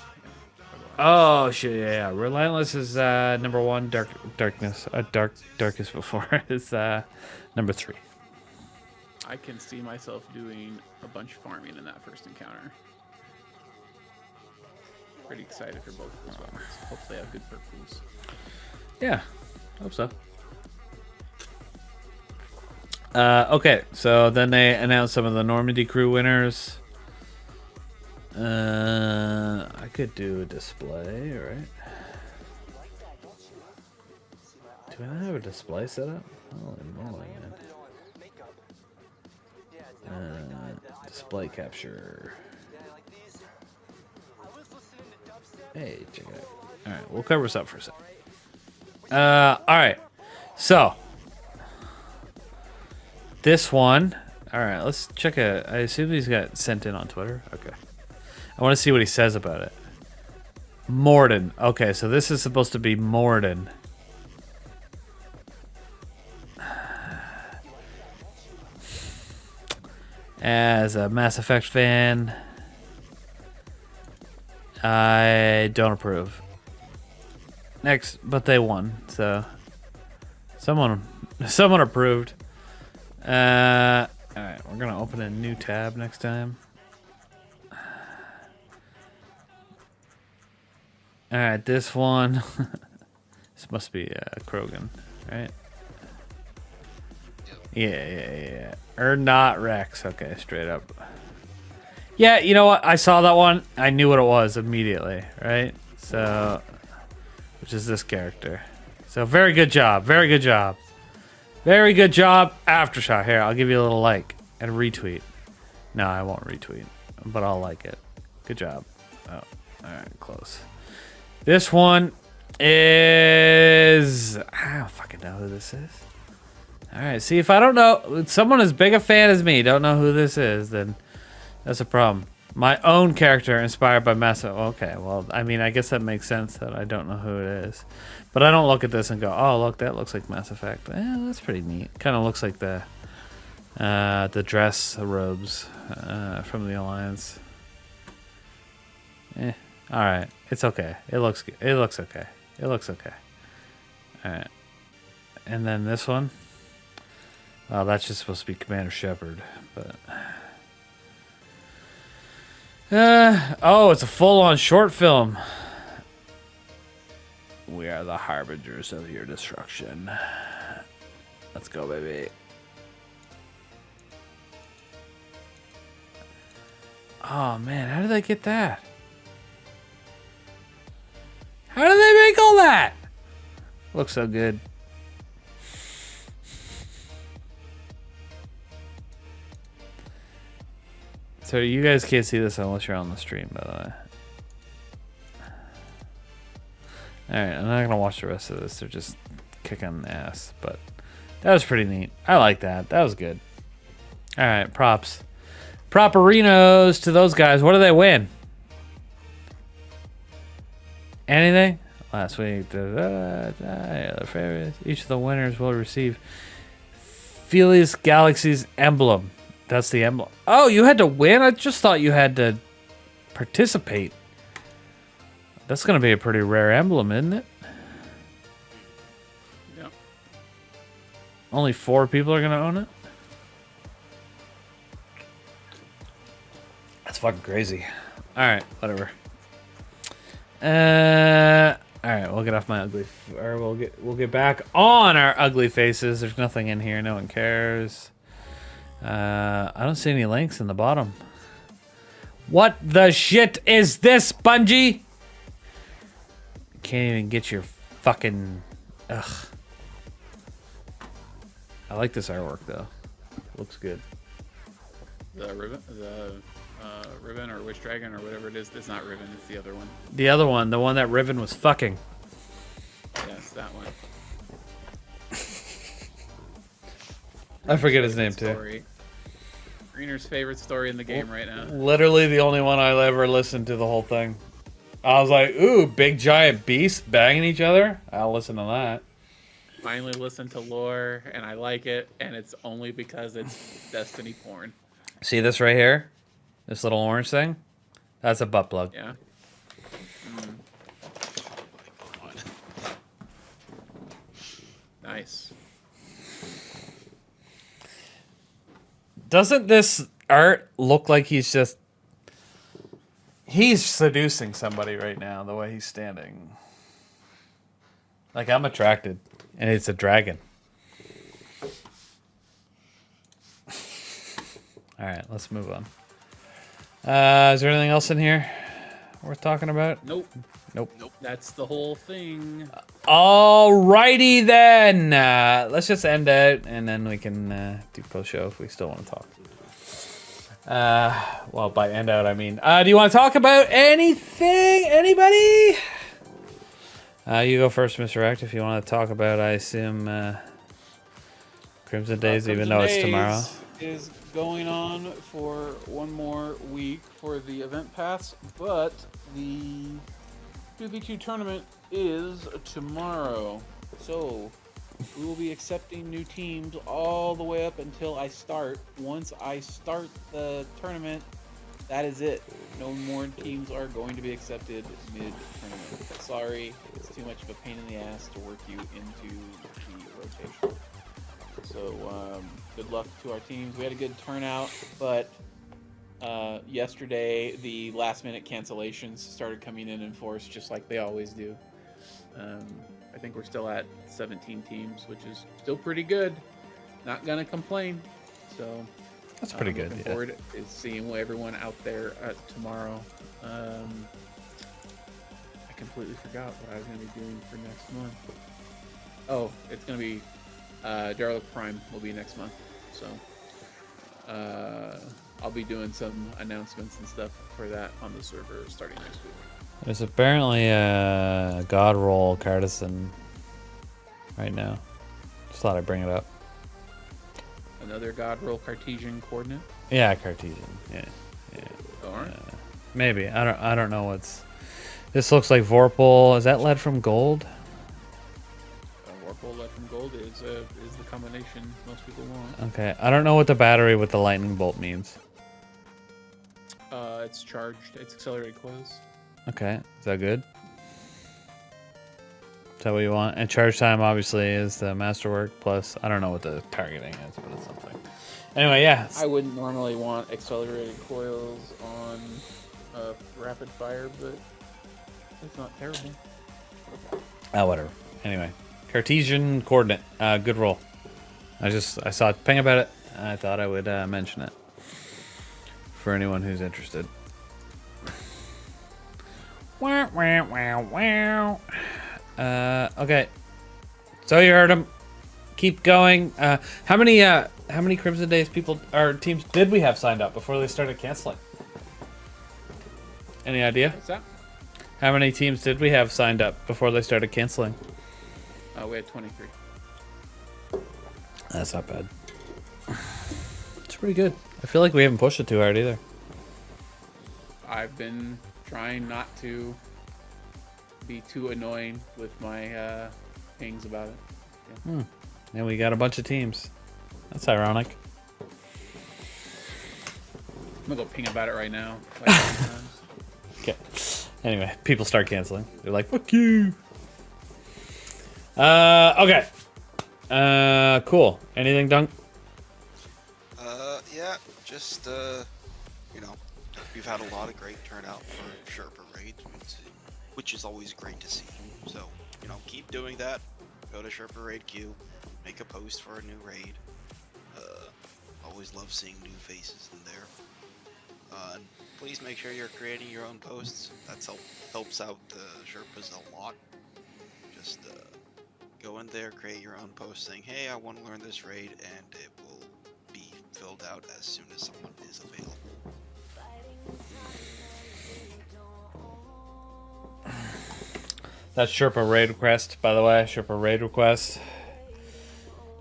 Oh shit! Yeah. Relentless is number 1. Darkness Before is number 3. I can see myself doing a bunch of farming in that first encounter. Pretty excited for both of those weapons. Hopefully, I have good perk pools. Yeah, hope so. Okay, so then they announced some of the Normandy crew winners. I could do a display, right? Do I not have a display set up? Holy moly, man. Display capture. Hey, check it out. Alright, we'll cover this up for a second. Alright. So. This one. Alright, let's check it. I assume these got sent in on Twitter. Okay. I want to see what he says about it. Morden. Okay, so this is supposed to be Morden. As a Mass Effect fan, I don't approve. Next, but they won, so someone Someone approved. Alright, we're gonna open a new tab next time. Alright, this one. This must be Krogan, right? Yeah. Or not Rex. Okay, straight up. Yeah, you know what? I saw that one. I knew what it was immediately, right? So, which is this character. So, very good job. Very good job. Very good job, Aftershock. Here, I'll give you a little like and a retweet. No, I won't retweet, but I'll like it. Good job. Oh, alright, close. This one is... I don't fucking know who this is. Alright, see, if I don't know... Someone as big a fan as me don't know who this is, then that's a problem. My own character inspired by Mass Effect. Okay, well, I mean, I guess that makes sense that I don't know who it is. But I don't look at this and go, oh, look, that looks like Mass Effect. That's pretty neat. Kind of looks like the dress robes from the Alliance. All right, it's okay. It looks good. It looks okay. It looks okay. All right, and then this one. Well, that's just supposed to be Commander Shepard, but. Oh, it's a full-on short film. We are the harbingers of your destruction. Let's go, baby. Oh, man, how did they get that? How did they make all that? Looks so good. So you guys can't see this unless you're on the stream, by the way. Alright, I'm not going to watch the rest of this. They're just kicking ass. But that was pretty neat. I like that. That was good. Alright, props. Properinos to those guys. What do they win? Anything? Last week. Each of the winners will receive Felius Galaxy's emblem. That's the emblem. Oh, you had to win? I just thought you had to participate. That's going to be a pretty rare emblem, isn't it? Yeah. Only 4 people are going to own it? That's fucking crazy. Alright, whatever. Alright, we'll get off my ugly... Or we'll get back on our ugly faces. There's nothing in here. No one cares. I don't see any links in the bottom. What the shit is this, Bungie? Can't even get your fucking... Ugh. I like this artwork, though. Looks good. The Riven or Wish Dragon or whatever it is. It's not Riven, it's the other one. The other one, the one that Riven was fucking. Yes, that one. I forget his name, story. too. Greener's favorite story in the game right now. Literally the only one I ever listened to the whole thing. I was like, ooh, big giant beasts banging each other? I'll listen to that. Finally listened to lore, and I like it, and it's only because it's Destiny porn. See this right here? This little orange thing? That's a butt plug. Yeah. Mm. Nice. Doesn't this art look like he's seducing somebody right now, the way he's standing. Like, I'm attracted. And it's a dragon. Alright, let's move on. Is there anything else in here worth talking about? Nope. Nope. That's the whole thing. Alrighty then. Let's just end out, and then we can do post-show if we still want to talk. Well, by end out, I mean, do you want to talk about anything? Anybody? You go first, Mr. Act, if you want to talk about, I assume, Crimson Days, even though it's tomorrow. Is going on for one more week for the event pass, but the 2v2 tournament is tomorrow. So we will be accepting new teams all the way up until I start. Once I start the tournament, that is it. No more teams are going to be accepted mid-tournament. Sorry, it's too much of a pain in the ass to work you into the rotation. So good luck to our teams. We had a good turnout, but yesterday the last-minute cancellations started coming in force, just like they always do. I think we're still at 17 teams, which is still pretty good. Not gonna complain. So That's pretty good. Looking Yeah. forward to seeing everyone out there tomorrow. I completely forgot what I was gonna be doing for next month. Oh, it's gonna be Derelict Prime will be next month. So I'll be doing some announcements and stuff for that on the server starting next week. There's apparently a God roll Cartesian right now. Just thought I'd bring it up. Another God roll Cartesian coordinate. Yeah, Cartesian. Yeah. All right. Maybe. I don't know what's. This looks like Vorpal. Is that lead from gold? Warpole lead from gold is the combination most people want. Okay. I don't know what the battery with the lightning bolt means. It's charged. It's accelerated coils. Okay. Is that good? Is that what you want? And charge time obviously is the masterwork plus. I don't know what the targeting is, but it's something. Anyway, yeah. I wouldn't normally want accelerated coils on rapid fire, but it's not terrible. Oh, whatever. Anyway, Cartesian coordinate. Good roll. I saw a ping about it. I thought I would mention it for anyone who's interested. Wow, wow, wow, wow. Okay. So you heard him. Keep going. How many Crimson Days people or teams did we have signed up before they started canceling? Any idea? What's that? How many teams did we have signed up before they started canceling? We had 23. That's not bad. It's pretty good. I feel like we haven't pushed it too hard either. I've been trying not to be too annoying with my pings about it. Yeah. And we got a bunch of teams. That's ironic. I'm gonna go ping about it right now. Like 10 times. Okay. Anyway, people start canceling. They're like, "Fuck you." Okay. Cool. Anything, Dunk? Yeah, just we've had a lot of great turnout for Sherpa raids, which is always great to see. So, keep doing that. Go to Sherpa Raid Q, make a post for a new raid. Always love seeing new faces in there. And please make sure you're creating your own posts. That helps out the Sherpas a lot. Just go in there, create your own post saying, "Hey, I want to learn this raid," and it will be filled out as soon as someone is available. That's Sherpa raid request, by the way. Sherpa raid request.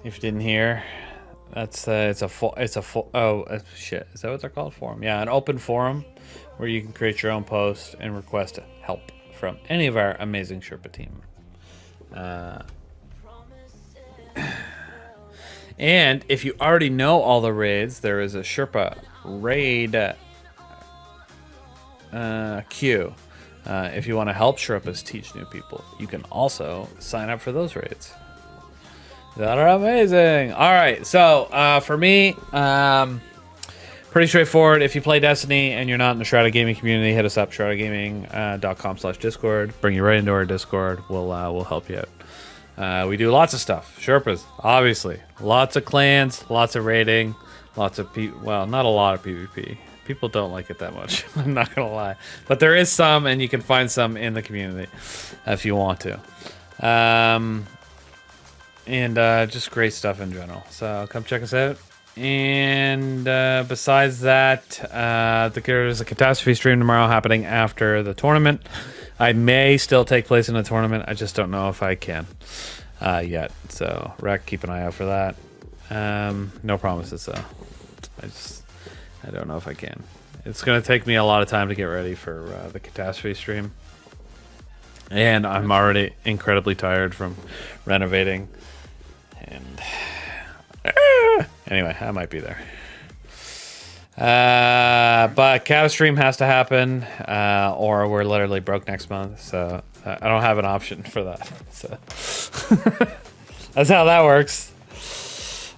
If you didn't hear, that's oh shit. Is that what they're called? Forum. Yeah, an open forum where you can create your own post and request help from any of our amazing Sherpa team. And if you already know all the raids, there is a Sherpa raid queue. If you want to help Sherpas teach new people, you can also sign up for those raids. That are amazing. All right, so for me, pretty straightforward. If you play Destiny and you're not in the Shrouded Gaming community, hit us up, shroudedgaming.com/discord. Bring you right into our Discord. We'll help you out. We do lots of stuff. Sherpas, obviously. Lots of clans, lots of raiding, lots of well, not a lot of PvP. People don't like it that much. I'm not going to lie. But there is some, and you can find some in the community if you want to. And just great stuff in general. So come check us out. And besides that, there's a catastrophe stream tomorrow happening after the tournament. I may still take place in the tournament. I just don't know if I can yet. So, Rack, keep an eye out for that. No promises, though. I don't know if I can. It's going to take me a lot of time to get ready for the catastrophe stream. And I'm already incredibly tired from renovating. And anyway, I might be there. But Cat stream has to happen, or we're literally broke next month. So I don't have an option for that. So that's how that works.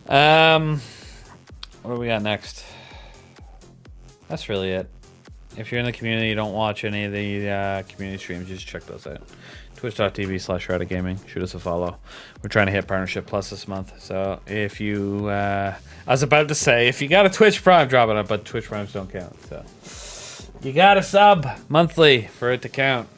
What do we got next? That's really it. If you're in the community, you don't watch any of the community streams, just check those out. Twitch.tv/Shrouded Gaming. Shoot us a follow. We're trying to hit Partnership Plus this month. So if you, I was about to say, if you got a Twitch Prime, drop it up, but Twitch Primes don't count. So you got to sub monthly for it to count.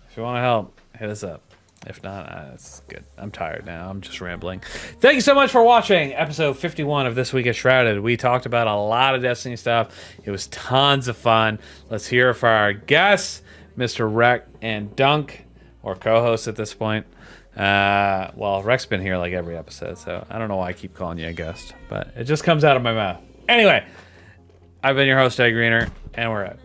If you want to help, hit us up. If not, it's good. I'm tired now. I'm just rambling. Thank you so much for watching episode 51 of This Week at Shrouded. We talked about a lot of Destiny stuff. It was tons of fun. Let's hear it for our guests, Mr. Rec and Dunk, or co-host at this point. Well, Rec's been here like every episode, so I don't know why I keep calling you a guest, but it just comes out of my mouth. Anyway, I've been your host, AGreener, and we're out.